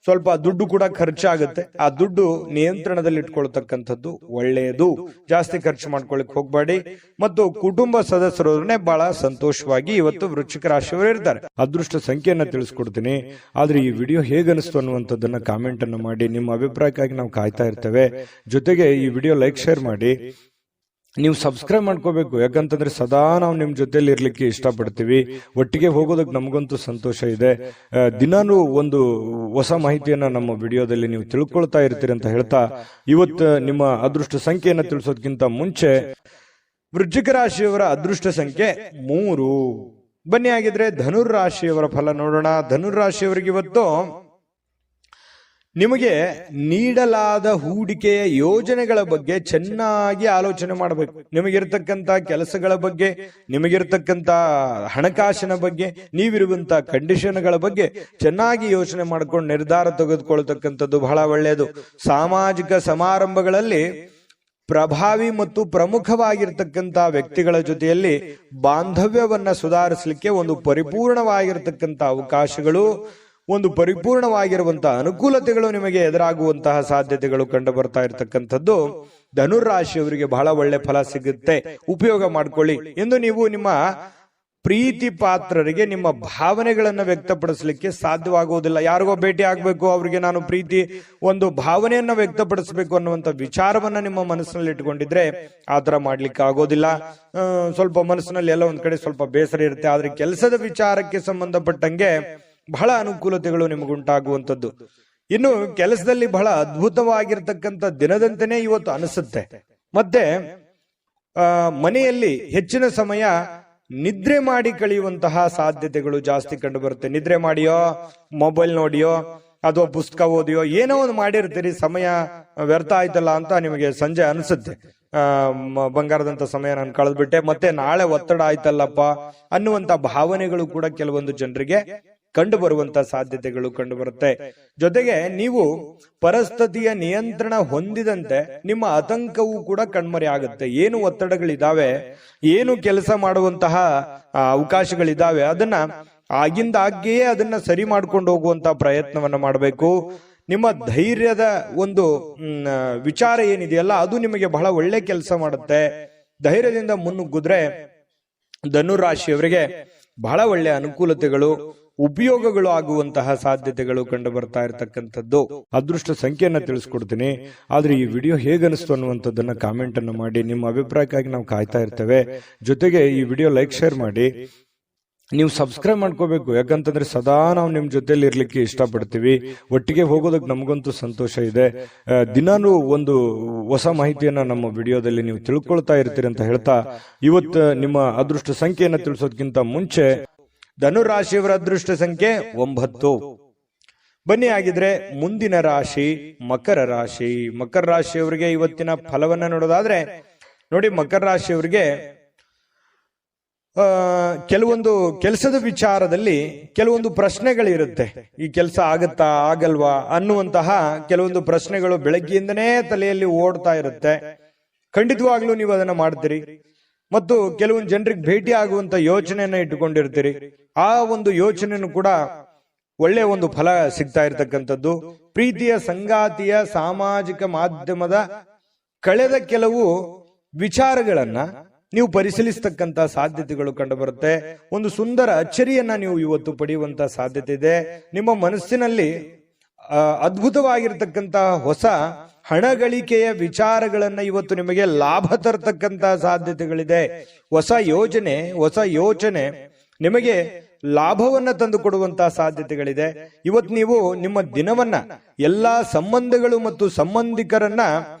ಸ್ವಲ್ಪ ದುಡ್ಡು ಕೂಡ ಖರ್ಚಾಗುತ್ತೆ. ಆ ದುಡ್ಡು ನಿಯಂತ್ರಣದಲ್ಲಿ ಇಟ್ಕೊಳ್ತಕ್ಕಂಥದ್ದು ಒಳ್ಳೆಯದು. ಜಾಸ್ತಿ ಖರ್ಚು ಮಾಡ್ಕೊಳ್ಳಿಕ್ ಹೋಗ್ಬೇಡಿ. ಮತ್ತು ಕುಟುಂಬ ಸದಸ್ಯರೇ ಬಹಳ ಸಂತೋಷವಾಗಿ ಇವತ್ತು ವೃಶ್ಚಿಕ ರಾಶಿಯವರು ಇರ್ತಾರೆ. ಅದೃಷ್ಟ ಸಂಖ್ಯೆಯನ್ನ ತಿಳಿಸ್ಕೊಡ್ತೀನಿ. ಆದ್ರೆ ಈ ವಿಡಿಯೋ ಹೇಗನಿಸ್ತು ಅನ್ನುವಂಥದ್ದನ್ನ ಕಾಮೆಂಟ್ ಅನ್ನು ಮಾಡಿ. ನಿಮ್ಮ ಅಭಿಪ್ರಾಯಕ್ಕಾಗಿ ನಾವು ಕಾಯ್ತಾ ಇರ್ತೇವೆ. ಜೊತೆಗೆ ಈ ವಿಡಿಯೋ ಲೈಕ್, ಶೇರ್ ಮಾಡಿ. ನೀವು ಸಬ್ಸ್ಕ್ರೈಬ್ ಮಾಡ್ಕೋಬೇಕು. ಯಾಕಂತಂದ್ರೆ ಸದಾ ನಾವು ನಿಮ್ ಜೊತೆಲಿ ಇರ್ಲಿಕ್ಕೆ ಇಷ್ಟಪಡ್ತೀವಿ. ಒಟ್ಟಿಗೆ ಹೋಗೋದಕ್ಕೆ ನಮಗಂತೂ ಸಂತೋಷ ಇದೆ. ದಿನಾನು ಒಂದು ಹೊಸ ಮಾಹಿತಿಯನ್ನ ನಮ್ಮ ವಿಡಿಯೋದಲ್ಲಿ ನೀವು ತಿಳ್ಕೊಳ್ತಾ ಇರ್ತೀರಿ ಅಂತ ಹೇಳ್ತಾ, ಇವತ್ತು ನಿಮ್ಮ ಅದೃಷ್ಟ ಸಂಖ್ಯೆಯನ್ನ ತಿಳಿಸೋದಕ್ಕಿಂತ ಮುಂಚೆ ವೃಶ್ಚಿಕ ರಾಶಿಯವರ ಅದೃಷ್ಟ ಸಂಖ್ಯೆ 3. ಬನ್ನಿ ಆಗಿದ್ರೆ ಧನುರ್ ರಾಶಿಯವರ ಫಲ ನೋಡೋಣ. ಧನುರ್ ರಾಶಿಯವರಿಗೆ ಇವತ್ತು ನಿಮಗೆ ನೀಡಲಾದ ಹೂಡಿಕೆಯ ಯೋಜನೆಗಳ ಬಗ್ಗೆ ಚೆನ್ನಾಗಿ ಆಲೋಚನೆ ಮಾಡಬೇಕು. ನಿಮಗಿರ್ತಕ್ಕಂಥ ಕೆಲಸಗಳ ಬಗ್ಗೆ, ನಿಮಗಿರ್ತಕ್ಕಂಥ ಹಣಕಾಸಿನ ಬಗ್ಗೆ, ನೀವಿರುವಂತ ಕಂಡೀಷನ್ಗಳ ಬಗ್ಗೆ ಚೆನ್ನಾಗಿ ಯೋಚನೆ ಮಾಡ್ಕೊಂಡು ನಿರ್ಧಾರ ತೆಗೆದುಕೊಳ್ತಕ್ಕಂಥದ್ದು ಬಹಳ ಒಳ್ಳೆಯದು. ಸಾಮಾಜಿಕ ಸಮಾರಂಭಗಳಲ್ಲಿ ಪ್ರಭಾವಿ ಮತ್ತು ಪ್ರಮುಖವಾಗಿರ್ತಕ್ಕಂಥ ವ್ಯಕ್ತಿಗಳ ಜೊತೆಯಲ್ಲಿ ಬಾಂಧವ್ಯವನ್ನ ಸುಧಾರಿಸಲಿಕ್ಕೆ ಒಂದು ಪರಿಪೂರ್ಣವಾಗಿರ್ತಕ್ಕಂಥ ಅವಕಾಶಗಳು, ಒಂದು ಪರಿಪೂರ್ಣವಾಗಿರುವಂತಹ ಅನುಕೂಲತೆಗಳು ನಿಮಗೆ ಎದುರಾಗುವಂತಹ ಸಾಧ್ಯತೆಗಳು ಕಂಡು ಬರ್ತಾ ಇರತಕ್ಕಂಥದ್ದು. ಧನುರ್ ರಾಶಿಯವರಿಗೆ ಬಹಳ ಒಳ್ಳೆ ಫಲ ಸಿಗುತ್ತೆ, ಉಪಯೋಗ ಮಾಡ್ಕೊಳ್ಳಿ. ಎಂದು ನೀವು ನಿಮ್ಮ ಪ್ರೀತಿ ಪಾತ್ರರಿಗೆ ನಿಮ್ಮ ಭಾವನೆಗಳನ್ನ ವ್ಯಕ್ತಪಡಿಸಲಿಕ್ಕೆ ಸಾಧ್ಯವಾಗುವುದಿಲ್ಲ. ಯಾರಿಗೋ ಭೇಟಿ ಆಗ್ಬೇಕು, ಅವ್ರಿಗೆ ನಾನು ಪ್ರೀತಿ ಒಂದು ಭಾವನೆಯನ್ನ ವ್ಯಕ್ತಪಡಿಸಬೇಕು ಅನ್ನುವಂಥ ವಿಚಾರವನ್ನ ನಿಮ್ಮ ಮನಸ್ಸಿನಲ್ಲಿ ಇಟ್ಕೊಂಡಿದ್ರೆ ಆತರ ಮಾಡ್ಲಿಕ್ಕೆ ಆಗೋದಿಲ್ಲ. ಸ್ವಲ್ಪ ಮನಸ್ಸಿನಲ್ಲಿ ಎಲ್ಲ ಒಂದ್ ಕಡೆ ಸ್ವಲ್ಪ ಬೇಸರ ಇರುತ್ತೆ. ಆದ್ರೆ ಕೆಲಸದ ವಿಚಾರಕ್ಕೆ ಸಂಬಂಧಪಟ್ಟಂಗೆ ಬಹಳ ಅನುಕೂಲತೆಗಳು ನಿಮಗುಂಟಾಗುವಂಥದ್ದು. ಇನ್ನು ಕೆಲಸದಲ್ಲಿ ಬಹಳ ಅದ್ಭುತವಾಗಿರ್ತಕ್ಕಂಥ ದಿನದಂತೆಯೇ ಇವತ್ತು ಅನಿಸುತ್ತೆ. ಮತ್ತೆ ಮನೆಯಲ್ಲಿ ಹೆಚ್ಚಿನ ಸಮಯ ನಿದ್ರೆ ಮಾಡಿ ಕಳೆಯುವಂತಹ ಸಾಧ್ಯತೆಗಳು ಜಾಸ್ತಿ ಕಂಡು ಬರುತ್ತೆ. ನಿದ್ರೆ ಮಾಡಿಯೋ, ಮೊಬೈಲ್ ನೋಡಿಯೋ, ಅಥವಾ ಪುಸ್ತಕ ಓದಿಯೋ ಏನೋ ಒಂದು ಮಾಡಿರ್ತೀರಿ, ಸಮಯ ವ್ಯರ್ಥ ಆಯ್ತಲ್ಲ ಅಂತ ನಿಮಗೆ ಸಂಜೆ ಅನಿಸುತ್ತೆ. ಬಂಗಾರದಂತ ಸಮಯ ನಾನು ಕಳೆದ್ಬಿಟ್ಟೆ, ಮತ್ತೆ ನಾಳೆ ಒತ್ತಡ ಆಯ್ತಲ್ಲಪ್ಪ ಅನ್ನುವಂತ ಭಾವನೆಗಳು ಕೂಡ ಕೆಲವೊಂದು ಜನರಿಗೆ ಕಂಡು ಬರುವಂತ ಸಾಧ್ಯತೆಗಳು ಕಂಡು ಬರುತ್ತೆ. ಜೊತೆಗೆ ನೀವು ಪರಿಸ್ಥಿತಿಯ ನಿಯಂತ್ರಣ ಹೊಂದಿದಂತೆ ನಿಮ್ಮ ಆತಂಕವೂ ಕೂಡ ಕಣ್ಮರೆ ಆಗುತ್ತೆ. ಏನು ಒತ್ತಡಗಳಿದಾವೆ, ಏನು ಕೆಲಸ ಮಾಡುವಂತಹ ಅವಕಾಶಗಳಿದಾವೆ, ಅದನ್ನ ಆಗಿಂದಾಗ್ಯೇ ಅದನ್ನ ಸರಿ ಮಾಡ್ಕೊಂಡು ಹೋಗುವಂತ ಪ್ರಯತ್ನವನ್ನ ಮಾಡಬೇಕು. ನಿಮ್ಮ ಧೈರ್ಯದ ಒಂದು ವಿಚಾರ ಏನಿದೆಯಲ್ಲ, ಅದು ನಿಮಗೆ ಬಹಳ ಒಳ್ಳೆ ಕೆಲಸ ಮಾಡುತ್ತೆ. ಧೈರ್ಯದಿಂದ ಮುನ್ನುಗ್ಗಿದ್ರೆ ಧನುರ್ ರಾಶಿಯವರಿಗೆ ಬಹಳ ಒಳ್ಳೆ ಅನುಕೂಲತೆಗಳು, ಉಪಯೋಗಗಳು ಆಗುವಂತಹ ಸಾಧ್ಯತೆಗಳು ಕಂಡು ಬರ್ತಾ ಇರತಕ್ಕಂಥದ್ದು. ಅದೃಷ್ಟ ಸಂಖ್ಯೆಯನ್ನ ತಿಳಿಸ್ಕೊಡ್ತೀನಿ. ಆದ್ರೆ ಈ ವಿಡಿಯೋ ಹೇಗನಿಸ್ತು ಅನ್ನುವಂಥದ್ದನ್ನ ಕಾಮೆಂಟ್ ಅನ್ನು ಮಾಡಿ. ನಿಮ್ಮ ಅಭಿಪ್ರಾಯಕ್ಕಾಗಿ ನಾವು ಕಾಯ್ತಾ ಇರ್ತೇವೆ. ಜೊತೆಗೆ ಈ ವಿಡಿಯೋ ಲೈಕ್, ಶೇರ್ ಮಾಡಿ. ನೀವು ಸಬ್ಸ್ಕ್ರೈಬ್ ಮಾಡ್ಕೋಬೇಕು. ಯಾಕಂತಂದ್ರೆ ಸದಾ ನಾವು ನಿಮ್ ಜೊತೆಲಿ ಇರ್ಲಿಕ್ಕೆ ಇಷ್ಟಪಡ್ತೀವಿ. ಒಟ್ಟಿಗೆ ಹೋಗೋದಕ್ಕೆ ನಮಗಂತೂ ಸಂತೋಷ ಇದೆ. ದಿನಾನು ಒಂದು ಹೊಸ ಮಾಹಿತಿಯನ್ನ ನಮ್ಮ ವಿಡಿಯೋದಲ್ಲಿ ನೀವು ತಿಳ್ಕೊಳ್ತಾ ಇರ್ತೀರಿ ಅಂತ ಹೇಳ್ತಾ, ಇವತ್ತು ನಿಮ್ಮ ಅದೃಷ್ಟ ಸಂಖ್ಯೆಯನ್ನ ತಿಳಿಸೋದಕ್ಕಿಂತ ಮುಂಚೆ ಧನುರ್ ರಾಶಿಯವರ ಅದೃಷ್ಟ ಸಂಖ್ಯೆ 9. ಬನ್ನಿ ಆಗಿದ್ರೆ ಮುಂದಿನ ರಾಶಿ ಮಕರ ರಾಶಿ. ಮಕರ ರಾಶಿಯವರಿಗೆ ಇವತ್ತಿನ ಫಲವನ್ನ ನೋಡೋದಾದ್ರೆ ನೋಡಿ, ಮಕರ ರಾಶಿಯವರಿಗೆ ಕೆಲವೊಂದು ಕೆಲಸದ ವಿಚಾರದಲ್ಲಿ ಕೆಲವೊಂದು ಪ್ರಶ್ನೆಗಳಿರುತ್ತೆ. ಈ ಕೆಲಸ ಆಗತ್ತಾ ಆಗಲ್ವಾ ಅನ್ನುವಂತಹ ಕೆಲವೊಂದು ಪ್ರಶ್ನೆಗಳು ಬೆಳಗ್ಗೆಯಿಂದನೇ ತಲೆಯಲ್ಲಿ ಓಡ್ತಾ ಇರುತ್ತೆ. ಖಂಡಿತವಾಗ್ಲೂ ನೀವು ಅದನ್ನ ಮಾಡ್ತೀರಿ. ಮತ್ತು ಕೆಲವೊಂದು ಜನರಿಗೆ ಭೇಟಿ ಆಗುವಂತ ಯೋಚನೆಯನ್ನ ಇಟ್ಟುಕೊಂಡಿರ್ತೀರಿ. ಆ ಒಂದು ಯೋಚನೆಯನ್ನು ಕೂಡ ಒಳ್ಳೆ ಒಂದು ಫಲ ಸಿಗ್ತಾ ಇರತಕ್ಕಂಥದ್ದು. ಪ್ರೀತಿಯ ಸಂಗಾತಿಯ ಸಾಮಾಜಿಕ ಮಾಧ್ಯಮದ ಕಳೆದ ಕೆಲವು ವಿಚಾರಗಳನ್ನ ನೀವು ಪರಿಶೀಲಿಸತಕ್ಕಂತ ಸಾಧ್ಯತೆಗಳು ಕಂಡು ಬರುತ್ತೆ. ಒಂದು ಸುಂದರ ಅಚ್ಚರಿಯನ್ನ ನೀವು ಇವತ್ತು ಪಡೆಯುವಂತ ಸಾಧ್ಯತೆ ಇದೆ. ನಿಮ್ಮ ಮನಸ್ಸಿನಲ್ಲಿ ಅದ್ಭುತವಾಗಿರ್ತಕ್ಕಂತಹ ಹೊಸ ಹಣ ಗಳಿಕೆಯ ವಿಚಾರಗಳನ್ನ ಇವತ್ತು ನಿಮಗೆ ಲಾಭ ತರತಕ್ಕಂತ ಸಾಧ್ಯತೆಗಳಿದೆ. ಹೊಸ ಯೋಚನೆ ನಿಮಗೆ ಲಾಭವನ್ನ ತಂದು ಕೊಡುವಂತಹ ಸಾಧ್ಯತೆಗಳಿದೆ. ಇವತ್ತು ನೀವು ನಿಮ್ಮ ದಿನವನ್ನ ಎಲ್ಲಾ ಸಂಬಂಧಗಳು ಮತ್ತು ಸಂಬಂಧಿಕರನ್ನ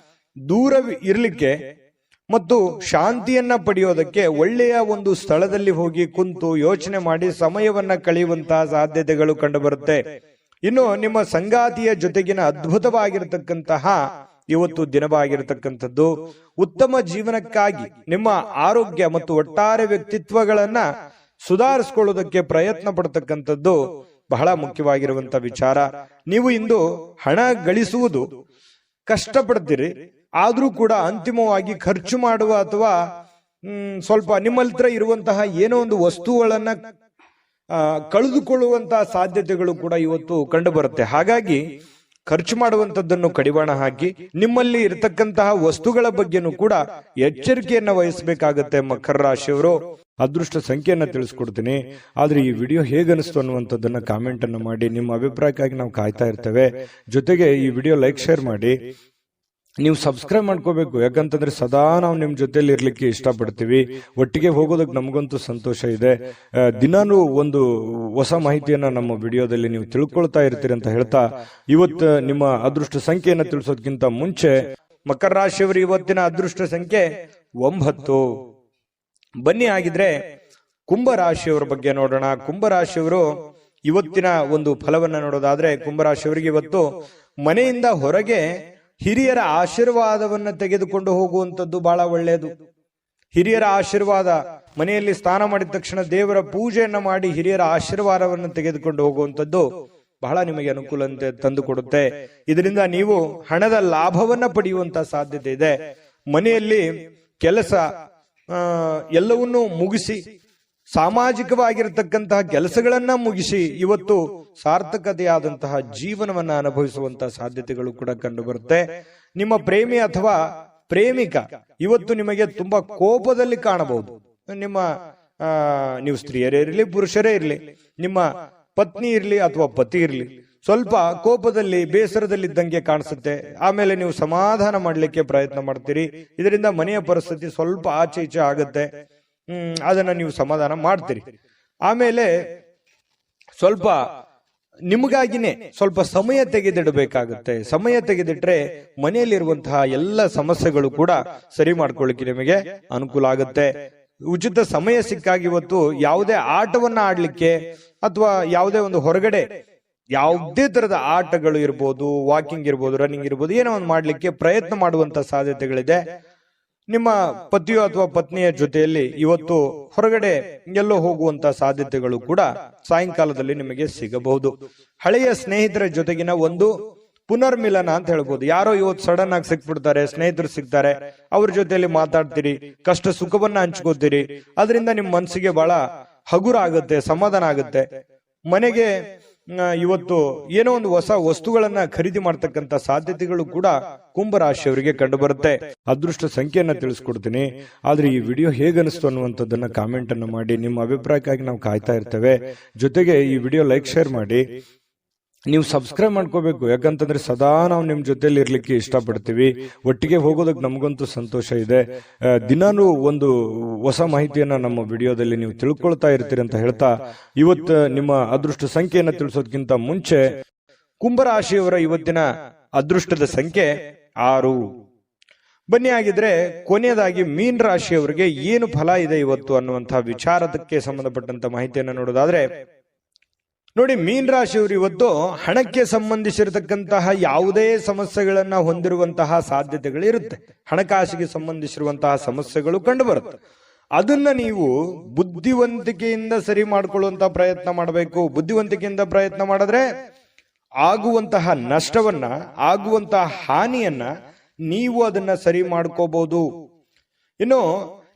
ದೂರ ಇರ್ಲಿಕ್ಕೆ ಮತ್ತು ಶಾಂತಿಯನ್ನ ಪಡೆಯೋದಕ್ಕೆ ಒಳ್ಳೆಯ ಒಂದು ಸ್ಥಳದಲ್ಲಿ ಹೋಗಿ ಕುಂತು ಯೋಚನೆ ಮಾಡಿ ಸಮಯವನ್ನ ಕಳೆಯುವಂತಹ ಸಾಧ್ಯತೆಗಳು ಕಂಡು ಬರುತ್ತೆ. ಇನ್ನು ನಿಮ್ಮ ಸಂಗಾತಿಯ ಜೊತೆಗಿನ ಅದ್ಭುತವಾಗಿರತಕ್ಕಂತಹ ಇವತ್ತು ದಿನವಾಗಿರತಕ್ಕಂಥದ್ದು. ಉತ್ತಮ ಜೀವನಕ್ಕಾಗಿ ನಿಮ್ಮ ಆರೋಗ್ಯ ಮತ್ತು ಒಟ್ಟಾರೆ ವ್ಯಕ್ತಿತ್ವಗಳನ್ನ ಸುಧಾರಿಸಿಕೊಳ್ಳುವುದಕ್ಕೆ ಪ್ರಯತ್ನ ಪಡ್ತಕ್ಕಂಥದ್ದು ಬಹಳ ಮುಖ್ಯವಾಗಿರುವಂತ ವಿಚಾರ. ನೀವು ಇಂದು ಹಣ ಗಳಿಸುವುದು ಕಷ್ಟಪಡ್ತೀರಿ, ಆದ್ರೂ ಕೂಡ ಅಂತಿಮವಾಗಿ ಖರ್ಚು ಮಾಡುವ ಅಥವಾ ಸ್ವಲ್ಪ ನಿಮ್ಮತ್ರ ಇರುವಂತಹ ಏನೋ ಒಂದು ವಸ್ತುಗಳನ್ನ ಕಳೆದುಕೊಳ್ಳುವಂತಹ ಸಾಧ್ಯತೆಗಳು ಕೂಡ ಇವತ್ತು ಕಂಡು ಬರುತ್ತೆ. ಹಾಗಾಗಿ ಖರ್ಚು ಮಾಡುವಂತದ್ದನ್ನು ಕಡಿವಾಣ ಹಾಕಿ ನಿಮ್ಮಲ್ಲಿ ಇರತಕ್ಕಂತಹ ವಸ್ತುಗಳ ಬಗ್ಗೆನೂ ಕೂಡ ಎಚ್ಚರಿಕೆಯನ್ನ ವಹಿಸಬೇಕಾಗತ್ತೆ. ಮಕರ ರಾಶಿಯವರು ಅದೃಷ್ಟ ಸಂಖ್ಯೆಯನ್ನ ತಿಳಿಸ್ಕೊಡ್ತೀನಿ. ಆದ್ರೆ ಈ ವಿಡಿಯೋ ಹೇಗನಿಸ್ತು ಅನ್ನುವಂಥದ್ದನ್ನ ಕಾಮೆಂಟ್ ಅನ್ನು ಮಾಡಿ. ನಿಮ್ಮ ಅಭಿಪ್ರಾಯಕ್ಕಾಗಿ ನಾವು ಕಾಯ್ತಾ ಇರ್ತೇವೆ. ಜೊತೆಗೆ ಈ ವಿಡಿಯೋ ಲೈಕ್ ಶೇರ್ ಮಾಡಿ. ನೀವು ಸಬ್ಸ್ಕ್ರೈಬ್ ಮಾಡ್ಕೋಬೇಕು, ಯಾಕಂತಂದ್ರೆ ಸದಾ ನಾವು ನಿಮ್ ಜೊತೆಲಿ ಇರ್ಲಿಕ್ಕೆ ಇಷ್ಟಪಡ್ತೀವಿ. ಒಟ್ಟಿಗೆ ಹೋಗೋದಕ್ಕೆ ನಮಗಂತೂ ಸಂತೋಷ ಇದೆ. ದಿನಾನು ಒಂದು ಹೊಸ ಮಾಹಿತಿಯನ್ನ ನಮ್ಮ ವಿಡಿಯೋದಲ್ಲಿ ನೀವು ತಿಳ್ಕೊಳ್ತಾ ಇರ್ತೀರಿ ಅಂತ ಹೇಳ್ತಾ, ಇವತ್ತು ನಿಮ್ಮ ಅದೃಷ್ಟ ಸಂಖ್ಯೆಯನ್ನ ತಿಳಿಸೋದಕ್ಕಿಂತ ಮುಂಚೆ ಮಕರ ರಾಶಿಯವರು ಇವತ್ತಿನ ಅದೃಷ್ಟ ಸಂಖ್ಯೆ 9. ಬನ್ನಿ ಆಗಿದ್ರೆ ಕುಂಭರಾಶಿಯವರ ಬಗ್ಗೆ ನೋಡೋಣ. ಕುಂಭರಾಶಿಯವರು ಇವತ್ತಿನ ಒಂದು ಫಲವನ್ನ ನೋಡೋದಾದ್ರೆ, ಕುಂಭರಾಶಿಯವರಿಗೆ ಇವತ್ತು ಮನೆಯಿಂದ ಹೊರಗೆ ಹಿರಿಯರ ಆಶೀರ್ವಾದವನ್ನ ತೆಗೆದುಕೊಂಡು ಹೋಗುವಂಥದ್ದು ಬಹಳ ಒಳ್ಳೆಯದು. ಹಿರಿಯರ ಆಶೀರ್ವಾದ, ಮನೆಯಲ್ಲಿ ಸ್ನಾನ ಮಾಡಿದ ತಕ್ಷಣ ದೇವರ ಪೂಜೆಯನ್ನ ಮಾಡಿ ಹಿರಿಯರ ಆಶೀರ್ವಾದವನ್ನು ತೆಗೆದುಕೊಂಡು ಹೋಗುವಂಥದ್ದು ಬಹಳ ನಿಮಗೆ ಅನುಕೂಲ ತಂದು ಕೊಡುತ್ತೆ. ಇದರಿಂದ ನೀವು ಹಣದ ಲಾಭವನ್ನ ಪಡೆಯುವಂತಹ ಸಾಧ್ಯತೆ ಇದೆ. ಮನೆಯಲ್ಲಿ ಕೆಲಸ ಎಲ್ಲವನ್ನೂ ಮುಗಿಸಿ, ಸಾಮಾಜಿಕವಾಗಿರತಕ್ಕಂತಹ ಕೆಲಸಗಳನ್ನ ಮುಗಿಸಿ ಇವತ್ತು ಸಾರ್ಥಕತೆಯಾದಂತಹ ಜೀವನವನ್ನ ಅನುಭವಿಸುವಂತಹ ಸಾಧ್ಯತೆಗಳು ಕೂಡ ಕಂಡು ಬರುತ್ತೆ. ನಿಮ್ಮ ಪ್ರೇಮಿ ಅಥವಾ ಪ್ರೇಮಿಕ ಇವತ್ತು ನಿಮಗೆ ತುಂಬಾ ಕೋಪದಲ್ಲಿ ಕಾಣಬಹುದು. ನೀವು ಸ್ತ್ರೀಯರೇ ಇರಲಿ ಪುರುಷರೇ ಇರಲಿ, ನಿಮ್ಮ ಪತ್ನಿ ಇರ್ಲಿ ಅಥವಾ ಪತಿ ಇರ್ಲಿ, ಸ್ವಲ್ಪ ಕೋಪದಲ್ಲಿ ಬೇಸರದಲ್ಲಿದ್ದಂಗೆ ಕಾಣಿಸುತ್ತೆ. ಆಮೇಲೆ ನೀವು ಸಮಾಧಾನ ಮಾಡ್ಲಿಕ್ಕೆ ಪ್ರಯತ್ನ ಮಾಡ್ತೀರಿ. ಇದರಿಂದ ಮನೆಯ ಪರಿಸ್ಥಿತಿ ಸ್ವಲ್ಪ ಆಚೆ ಈಚೆ ಆಗುತ್ತೆ. ಅದನ್ನ ನೀವು ಸಮಾಧಾನ ಮಾಡ್ತೀರಿ. ಆಮೇಲೆ ಸ್ವಲ್ಪ ನಿಮಗಾಗಿನೇ ಸ್ವಲ್ಪ ಸಮಯ ತೆಗೆದಿಡಬೇಕಾಗುತ್ತೆ. ಸಮಯ ತೆಗೆದಿಟ್ರೆ ಮನೆಯಲ್ಲಿರುವಂತಹ ಎಲ್ಲ ಸಮಸ್ಯೆಗಳು ಕೂಡ ಸರಿ ಮಾಡ್ಕೊಳ್ಳಿಕ್ಕೆ ನಿಮಗೆ ಅನುಕೂಲ ಆಗುತ್ತೆ. ಉಚಿತ ಸಮಯ ಸಿಕ್ಕಾಗಿ ಇವತ್ತು ಯಾವುದೇ ಆಟವನ್ನ ಆಡ್ಲಿಕ್ಕೆ ಅಥವಾ ಯಾವುದೇ ಒಂದು ಹೊರಗಡೆ ಯಾವುದೇ ತರದ ಆಟಗಳು ಇರ್ಬೋದು, ವಾಕಿಂಗ್ ಇರ್ಬೋದು, ರನ್ನಿಂಗ್ ಇರ್ಬೋದು, ಏನೋ ಒಂದು ಮಾಡ್ಲಿಕ್ಕೆ ಪ್ರಯತ್ನ ಮಾಡುವಂತ ಸಾಧ್ಯತೆಗಳಿದೆ. ನಿಮ್ಮ ಪತಿಯೋ ಅಥವಾ ಪತ್ನಿಯ ಜೊತೆಯಲ್ಲಿ ಇವತ್ತು ಹೊರಗಡೆ ಎಲ್ಲೋ ಹೋಗುವಂತ ಸಾಧ್ಯತೆಗಳು ಕೂಡ ಸಾಯಂಕಾಲದಲ್ಲಿ ನಿಮಗೆ ಸಿಗಬಹುದು. ಹಳೆಯ ಸ್ನೇಹಿತರ ಜೊತೆಗಿನ ಒಂದು ಪುನರ್ಮಿಲನ ಅಂತ ಹೇಳ್ಬೋದು. ಯಾರೋ ಇವತ್ತು ಸಡನ್ ಆಗಿ ಸಿಕ್ಬಿಡ್ತಾರೆ, ಸ್ನೇಹಿತರು ಸಿಗ್ತಾರೆ, ಅವ್ರ ಜೊತೆಯಲ್ಲಿ ಮಾತಾಡ್ತೀರಿ, ಕಷ್ಟ ಸುಖವನ್ನ ಹಂಚ್ಕೋತೀರಿ. ಅದರಿಂದ ನಿಮ್ಮ ಮನಸ್ಸಿಗೆ ಬಹಳ ಹಗುರ ಆಗುತ್ತೆ, ಸಮಾಧಾನ ಆಗುತ್ತೆ. ಮನೆಗೆ ಇವತ್ತು ಏನೋ ಒಂದು ಹೊಸ ವಸ್ತುಗಳನ್ನ ಖರೀದಿ ಮಾಡ್ತಕ್ಕಂತ ಸಾಧ್ಯತೆಗಳು ಕೂಡ ಕುಂಭರಾಶಿಯವರಿಗೆ ಕಂಡು ಬರುತ್ತೆ. ಅದೃಷ್ಟ ಸಂಖ್ಯೆಯನ್ನ ತಿಳಿಸ್ಕೊಡ್ತೀನಿ. ಆದ್ರೆ ಈ ವಿಡಿಯೋ ಹೇಗನಿಸ್ತು ಅನ್ನುವಂಥದ್ದನ್ನ ಕಾಮೆಂಟ್ ಅನ್ನು ಮಾಡಿ. ನಿಮ್ಮ ಅಭಿಪ್ರಾಯಕ್ಕಾಗಿ ನಾವು ಕಾಯ್ತಾ ಇರ್ತೇವೆ. ಜೊತೆಗೆ ಈ ವಿಡಿಯೋ ಲೈಕ್ ಶೇರ್ ಮಾಡಿ. ನೀವು ಸಬ್ಸ್ಕ್ರೈಬ್ ಮಾಡ್ಕೋಬೇಕು, ಯಾಕಂತಂದ್ರೆ ಸದಾ ನಾವು ನಿಮ್ ಜೊತೆಲಿ ಇರ್ಲಿಕ್ಕೆ ಇಷ್ಟಪಡ್ತೀವಿ. ಒಟ್ಟಿಗೆ ಹೋಗೋದಕ್ಕೆ ನಮಗಂತೂ ಸಂತೋಷ ಇದೆ. ದಿನಾನು ಒಂದು ಹೊಸ ಮಾಹಿತಿಯನ್ನ ನಮ್ಮ ವಿಡಿಯೋದಲ್ಲಿ ನೀವು ತಿಳ್ಕೊಳ್ತಾ ಇರ್ತೀರಿ ಅಂತ ಹೇಳ್ತಾ, ಇವತ್ತು ನಿಮ್ಮ ಅದೃಷ್ಟ ಸಂಖ್ಯೆಯನ್ನ ತಿಳಿಸೋದಕ್ಕಿಂತ ಮುಂಚೆ ಕುಂಭರಾಶಿಯವರ ಇವತ್ತಿನ ಅದೃಷ್ಟದ ಸಂಖ್ಯೆ 6. ಬನ್ನಿ ಆಗಿದ್ರೆ ಕೊನೆಯದಾಗಿ ಮೀನ ರಾಶಿಯವರಿಗೆ ಏನು ಫಲ ಇದೆ ಇವತ್ತು ಅನ್ನುವಂತಹ ವಿಚಾರಕ್ಕೆ ಸಂಬಂಧಪಟ್ಟಂತ ಮಾಹಿತಿಯನ್ನ ನೋಡೋದಾದ್ರೆ, ನೋಡಿ, ಮೀನ ರಾಶಿಯವರು ಇವತ್ತು ಹಣಕ್ಕೆ ಸಂಬಂಧಿಸಿರತಕ್ಕಂತಹ ಯಾವುದೇ ಸಮಸ್ಯೆಗಳನ್ನ ಹೊಂದಿರುವಂತಹ ಸಾಧ್ಯತೆಗಳು ಇರುತ್ತೆ. ಹಣಕಾಸಿಗೆ ಸಂಬಂಧಿಸಿರುವಂತಹ ಸಮಸ್ಯೆಗಳು ಕಂಡು ಬರುತ್ತೆ. ಅದನ್ನ ನೀವು ಬುದ್ಧಿವಂತಿಕೆಯಿಂದ ಸರಿ ಮಾಡ್ಕೊಳ್ಳುವಂತ ಪ್ರಯತ್ನ ಮಾಡಬೇಕು. ಬುದ್ಧಿವಂತಿಕೆಯಿಂದ ಪ್ರಯತ್ನ ಮಾಡಿದ್ರೆ ಆಗುವಂತಹ ನಷ್ಟವನ್ನ, ಆಗುವಂತಹ ಹಾನಿಯನ್ನ ನೀವು ಅದನ್ನ ಸರಿ ಮಾಡ್ಕೋಬಹುದು. ಇನ್ನು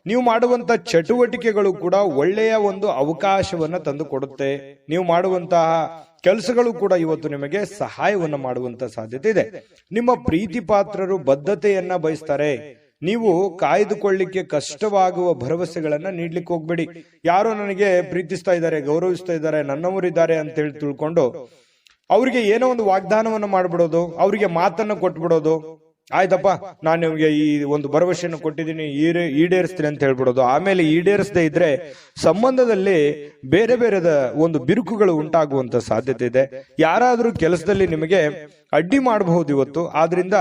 ನೀವು ಮಾಡುವಂತ ಚಟುವಟಿಕೆಗಳು ಕೂಡ ಒಳ್ಳೆಯ ಒಂದು ಅವಕಾಶವನ್ನ ತಂದು ಕೊಡುತ್ತೆ. ನೀವು ಮಾಡುವಂತಹ ಕೆಲಸಗಳು ಕೂಡ ಇವತ್ತು ನಿಮಗೆ ಸಹಾಯವನ್ನ ಮಾಡುವಂತ ಸಾಧ್ಯತೆ ಇದೆ. ನಿಮ್ಮ ಪ್ರೀತಿ ಪಾತ್ರರು ಬದ್ಧತೆಯನ್ನ ಬಯಸ್ತಾರೆ. ನೀವು ಕಾಯ್ದುಕೊಳ್ಳಿಕ್ಕೆ ಕಷ್ಟವಾಗುವ ಭರವಸೆಗಳನ್ನ ನೀಡ್ಲಿಕ್ಕೆ ಹೋಗ್ಬೇಡಿ. ಯಾರೋ ನನಗೆ ಪ್ರೀತಿಸ್ತಾ ಇದ್ದಾರೆ, ಗೌರವಿಸ್ತಾ ಇದ್ದಾರೆ, ನನ್ನವರಿದ್ದಾರೆ ಅಂತ ಹೇಳಿ ತಿಳ್ಕೊಂಡು ಅವ್ರಿಗೆ ಏನೋ ಒಂದು ವಾಗ್ದಾನವನ್ನ ಮಾಡ್ಬಿಡೋದು, ಅವ್ರಿಗೆ ಮಾತನ್ನ ಕೊಟ್ಬಿಡೋದು. ಆಯ್ತಪ್ಪ, ನಾನು ನಿಮ್ಗೆ ಈ ಒಂದು ಭರವಸೆಯನ್ನು ಕೊಟ್ಟಿದ್ದೀನಿ, ಈಡೇರಿಸ್ತೀನಿ ಅಂತ ಹೇಳ್ಬಿಡೋದು. ಆಮೇಲೆ ಈಡೇರಿಸದೇ ಇದ್ರೆ ಸಂಬಂಧದಲ್ಲಿ ಬೇರೆ ಬೇರೆದ ಒಂದು ಬಿರುಕುಗಳು ಉಂಟಾಗುವಂತ ಸಾಧ್ಯತೆ ಇದೆ. ಯಾರಾದ್ರೂ ಕೆಲಸದಲ್ಲಿ ನಿಮಗೆ ಅಡ್ಡಿ ಮಾಡಬಹುದು ಇವತ್ತು. ಆದ್ರಿಂದ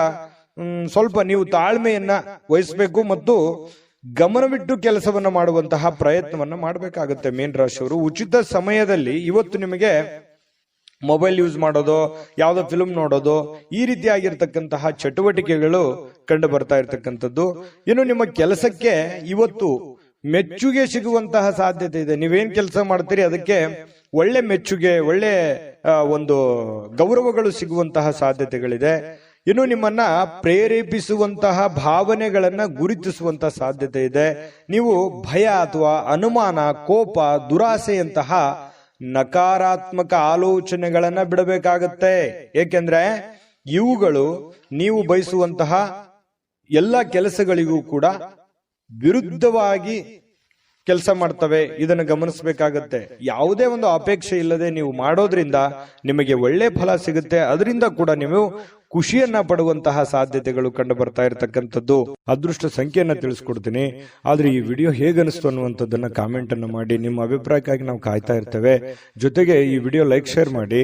ಸ್ವಲ್ಪ ನೀವು ತಾಳ್ಮೆಯನ್ನ ವಹಿಸಬೇಕು ಮತ್ತು ಗಮನವಿಟ್ಟು ಕೆಲಸವನ್ನ ಮಾಡುವಂತಹ ಪ್ರಯತ್ನವನ್ನ ಮಾಡಬೇಕಾಗುತ್ತೆ. ಮೀನ ರಾಶಿಯವರು ಉಚಿತ ಸಮಯದಲ್ಲಿ ಇವತ್ತು ನಿಮಗೆ ಮೊಬೈಲ್ ಯೂಸ್ ಮಾಡೋದು, ಯಾವುದೋ ಫಿಲ್ಮ್ ನೋಡೋದು, ಈ ರೀತಿಯಾಗಿರ್ತಕ್ಕಂತಹ ಚಟುವಟಿಕೆಗಳು ಕಂಡು ಬರ್ತಾ ಇರ್ತಕ್ಕಂಥದ್ದು. ಇನ್ನು ನಿಮ್ಮ ಕೆಲಸಕ್ಕೆ ಇವತ್ತು ಮೆಚ್ಚುಗೆ ಸಿಗುವಂತಹ ಸಾಧ್ಯತೆ ಇದೆ. ನೀವೇನ್ ಕೆಲಸ ಮಾಡ್ತೀರಿ ಅದಕ್ಕೆ ಒಳ್ಳೆ ಮೆಚ್ಚುಗೆ, ಒಳ್ಳೆ ಒಂದು ಗೌರವಗಳು ಸಿಗುವಂತಹ ಸಾಧ್ಯತೆಗಳಿದೆ. ಇನ್ನು ನಿಮ್ಮನ್ನ ಪ್ರೇರೇಪಿಸುವಂತಹ ಭಾವನೆಗಳನ್ನ ಗುರುತಿಸುವಂತಹ ಸಾಧ್ಯತೆ ಇದೆ. ನೀವು ಭಯ ಅಥವಾ ಅನುಮಾನ, ಕೋಪ, ದುರಾಸೆಯಂತಹ ನಕಾರಾತ್ಮಕ ಆಲೋಚನೆಗಳನ್ನ ಬಿಡಬೇಕಾಗತ್ತೆ. ಏಕೆಂದ್ರೆ ಇವುಗಳು ನೀವು ಬಯಸುವಂತಹ ಎಲ್ಲ ಕೆಲಸಗಳಿಗೂ ಕೂಡ ವಿರುದ್ಧವಾಗಿ ಕೆಲಸ ಮಾಡ್ತವೆ. ಇದನ್ನು ಗಮನಿಸಬೇಕಾಗತ್ತೆ. ಯಾವುದೇ ಒಂದು ಅಪೇಕ್ಷೆ ಇಲ್ಲದೆ ನೀವು ಮಾಡೋದ್ರಿಂದ ನಿಮಗೆ ಒಳ್ಳೆ ಫಲ ಸಿಗುತ್ತೆ. ಅದರಿಂದ ಕೂಡ ನೀವು ಖುಷಿಯನ್ನ ಪಡುವಂತಹ ಸಾಧ್ಯತೆಗಳು ಕಂಡು ಬರ್ತಾ ಇರತಕ್ಕಂಥದ್ದು. ಅದೃಷ್ಟ ಸಂಖ್ಯೆಯನ್ನ ತಿಳಿಸ್ಕೊಡ್ತೀನಿ. ಆದ್ರೆ ಈ ವಿಡಿಯೋ ಹೇಗನಿಸ್ತು ಅನ್ನುವಂಥದ್ದನ್ನ ಕಾಮೆಂಟ್ ಅನ್ನ ಮಾಡಿ. ನಿಮ್ಮ ಅಭಿಪ್ರಾಯಕ್ಕಾಗಿ ನಾವು ಕಾಯ್ತಾ ಇರ್ತೇವೆ. ಜೊತೆಗೆ ಈ ವಿಡಿಯೋ ಲೈಕ್, ಶೇರ್ ಮಾಡಿ.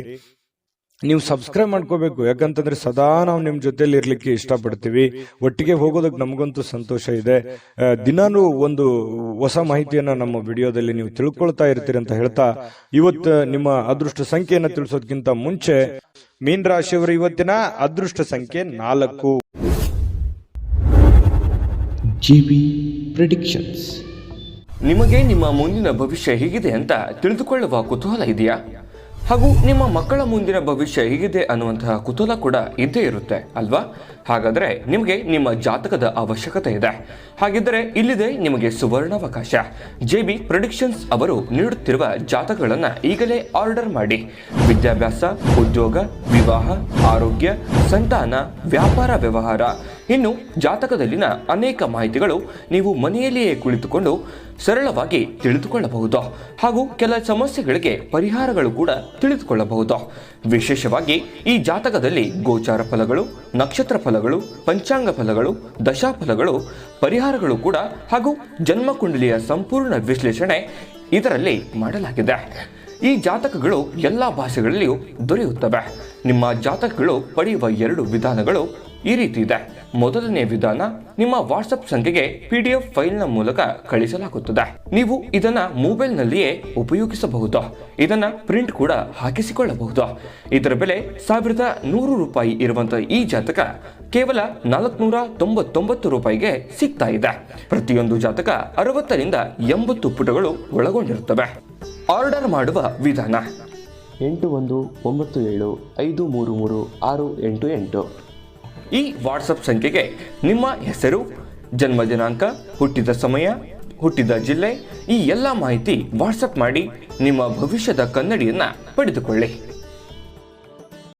ನೀವು ಸಬ್ಸ್ಕ್ರೈಬ್ ಮಾಡ್ಕೋಬೇಕು. ಯಾಕಂತಂದ್ರೆ ಸದಾ ನಾವು ನಿಮ್ ಜೊತೆಲಿ ಇರ್ಲಿಕ್ಕೆ ಇಷ್ಟಪಡ್ತೀವಿ. ಒಟ್ಟಿಗೆ ಹೋಗೋದಕ್ಕೆ ನಮಗಂತೂ ಸಂತೋಷ ಇದೆ. ದಿನಾನು ಒಂದು ಹೊಸ ಮಾಹಿತಿಯನ್ನ ನಮ್ಮ ವಿಡಿಯೋದಲ್ಲಿ ನೀವು ತಿಳ್ಕೊಳ್ತಾ ಇರ್ತೀರಿ ಅಂತ ಹೇಳ್ತಾ, ಇವತ್ತು ನಿಮ್ಮ ಅದೃಷ್ಟ ಸಂಖ್ಯೆಯನ್ನ ತಿಳಿಸೋದಕ್ಕಿಂತ ಮುಂಚೆ ಮೀನ ರಾಶಿಯವರ ಇವತ್ತಿನ ಅದೃಷ್ಟ ಸಂಖ್ಯೆ 4. JB predictions. ನಿಮಗೆ ನಿಮ್ಮ ಮುಂದಿನ ಭವಿಷ್ಯ ಹೇಗಿದೆ ಅಂತ ತಿಳಿದುಕೊಳ್ಳುವ ಕುತೂಹಲ ಇದೆಯಾ? ಹಾಗೂ ನಿಮ್ಮ ಮಕ್ಕಳ ಮುಂದಿನ ಭವಿಷ್ಯ ಹೇಗಿದೆ ಅನ್ನುವಂತಹ ಕುತೂಹಲ ಕೂಡ ಇದ್ದೇ ಇರುತ್ತೆ ಅಲ್ವಾ? ಹಾಗಾದರೆ ನಿಮಗೆ ನಿಮ್ಮ ಜಾತಕದ ಅವಶ್ಯಕತೆ ಇದೆ. ಹಾಗಿದ್ದರೆ ಇಲ್ಲಿದೆ ನಿಮಗೆ ಸುವರ್ಣಾವಕಾಶ. JB ಪ್ರೆಡಿಕ್ಷನ್ಸ್ ಅವರು ನೀಡುತ್ತಿರುವ ಜಾತಕಗಳನ್ನು ಈಗಲೇ ಆರ್ಡರ್ ಮಾಡಿ. ವಿದ್ಯಾಭ್ಯಾಸ, ಉದ್ಯೋಗ, ವಿವಾಹ, ಆರೋಗ್ಯ, ಸಂತಾನ, ವ್ಯಾಪಾರ ವ್ಯವಹಾರ, ಇನ್ನು ಜಾತಕದಲ್ಲಿನ ಅನೇಕ ಮಾಹಿತಿಗಳು ನೀವು ಮನೆಯಲ್ಲಿಯೇ ಕುಳಿತುಕೊಂಡು ಸರಳವಾಗಿ ತಿಳಿದುಕೊಳ್ಳಬಹುದು. ಹಾಗೂ ಕೆಲ ಸಮಸ್ಯೆಗಳಿಗೆ ಪರಿಹಾರಗಳು ಕೂಡ ತಿಳಿದುಕೊಳ್ಳಬಹುದು. ವಿಶೇಷವಾಗಿ ಈ ಜಾತಕದಲ್ಲಿ ಗೋಚಾರ ಫಲಗಳು, ನಕ್ಷತ್ರ ಫಲಗಳು, ಪಂಚಾಂಗ ಫಲಗಳು, ದಶಾಫಲಗಳು, ಪರಿಹಾರಗಳು ಕೂಡ ಹಾಗೂ ಜನ್ಮಕುಂಡಲಿಯ ಸಂಪೂರ್ಣ ವಿಶ್ಲೇಷಣೆ ಇದರಲ್ಲಿ ಮಾಡಲಾಗಿದೆ. ಈ ಜಾತಕಗಳು ಎಲ್ಲ ಭಾಷೆಗಳಲ್ಲಿಯೂ ದೊರೆಯುತ್ತವೆ. ನಿಮ್ಮ ಜಾತಕಗಳು ಪಡೆಯುವ 2 ವಿಧಾನಗಳು ಈ ರೀತಿ ಇದೆ. ಮೊದಲನೇ ವಿಧಾನ, ನಿಮ್ಮ ವಾಟ್ಸಪ್ ಸಂಖ್ಯೆಗೆ PDF ಫೈಲ್ನ ಮೂಲಕ ಕಳಿಸಲಾಗುತ್ತದೆ. ನೀವು ಇದನ್ನ ಮೊಬೈಲ್ನಲ್ಲಿಯೇ ಉಪಯೋಗಿಸಬಹುದು. ಇದನ್ನ ಪ್ರಿಂಟ್ ಕೂಡ ಹಾಕಿಸಿಕೊಳ್ಳಬಹುದು. ಇದರ ಬೆಲೆ 1100 ರೂಪಾಯಿ ಇರುವಂತಹ ಈ ಜಾತಕ ಕೇವಲ 499 ರೂಪಾಯಿಗೆ ಸಿಗ್ತಾ ಇದೆ. ಪ್ರತಿಯೊಂದು ಜಾತಕ 60 ರಿಂದ 80 ಪುಟಗಳು ಒಳಗೊಂಡಿರುತ್ತವೆ. ಆರ್ಡರ್ ಮಾಡುವ ವಿಧಾನ: 8197533688. ಈ ವಾಟ್ಸಪ್ ಸಂಖ್ಯೆಗೆ ನಿಮ್ಮ ಹೆಸರು, ಜನ್ಮ ದಿನಾಂಕ, ಹುಟ್ಟಿದ ಸಮಯ, ಹುಟ್ಟಿದ ಜಿಲ್ಲೆ, ಈ ಎಲ್ಲ ಮಾಹಿತಿ ವಾಟ್ಸಪ್ ಮಾಡಿ ನಿಮ್ಮ ಭವಿಷ್ಯದ ಕನ್ನಡಿಯನ್ನ ಪಡೆದುಕೊಳ್ಳಿ.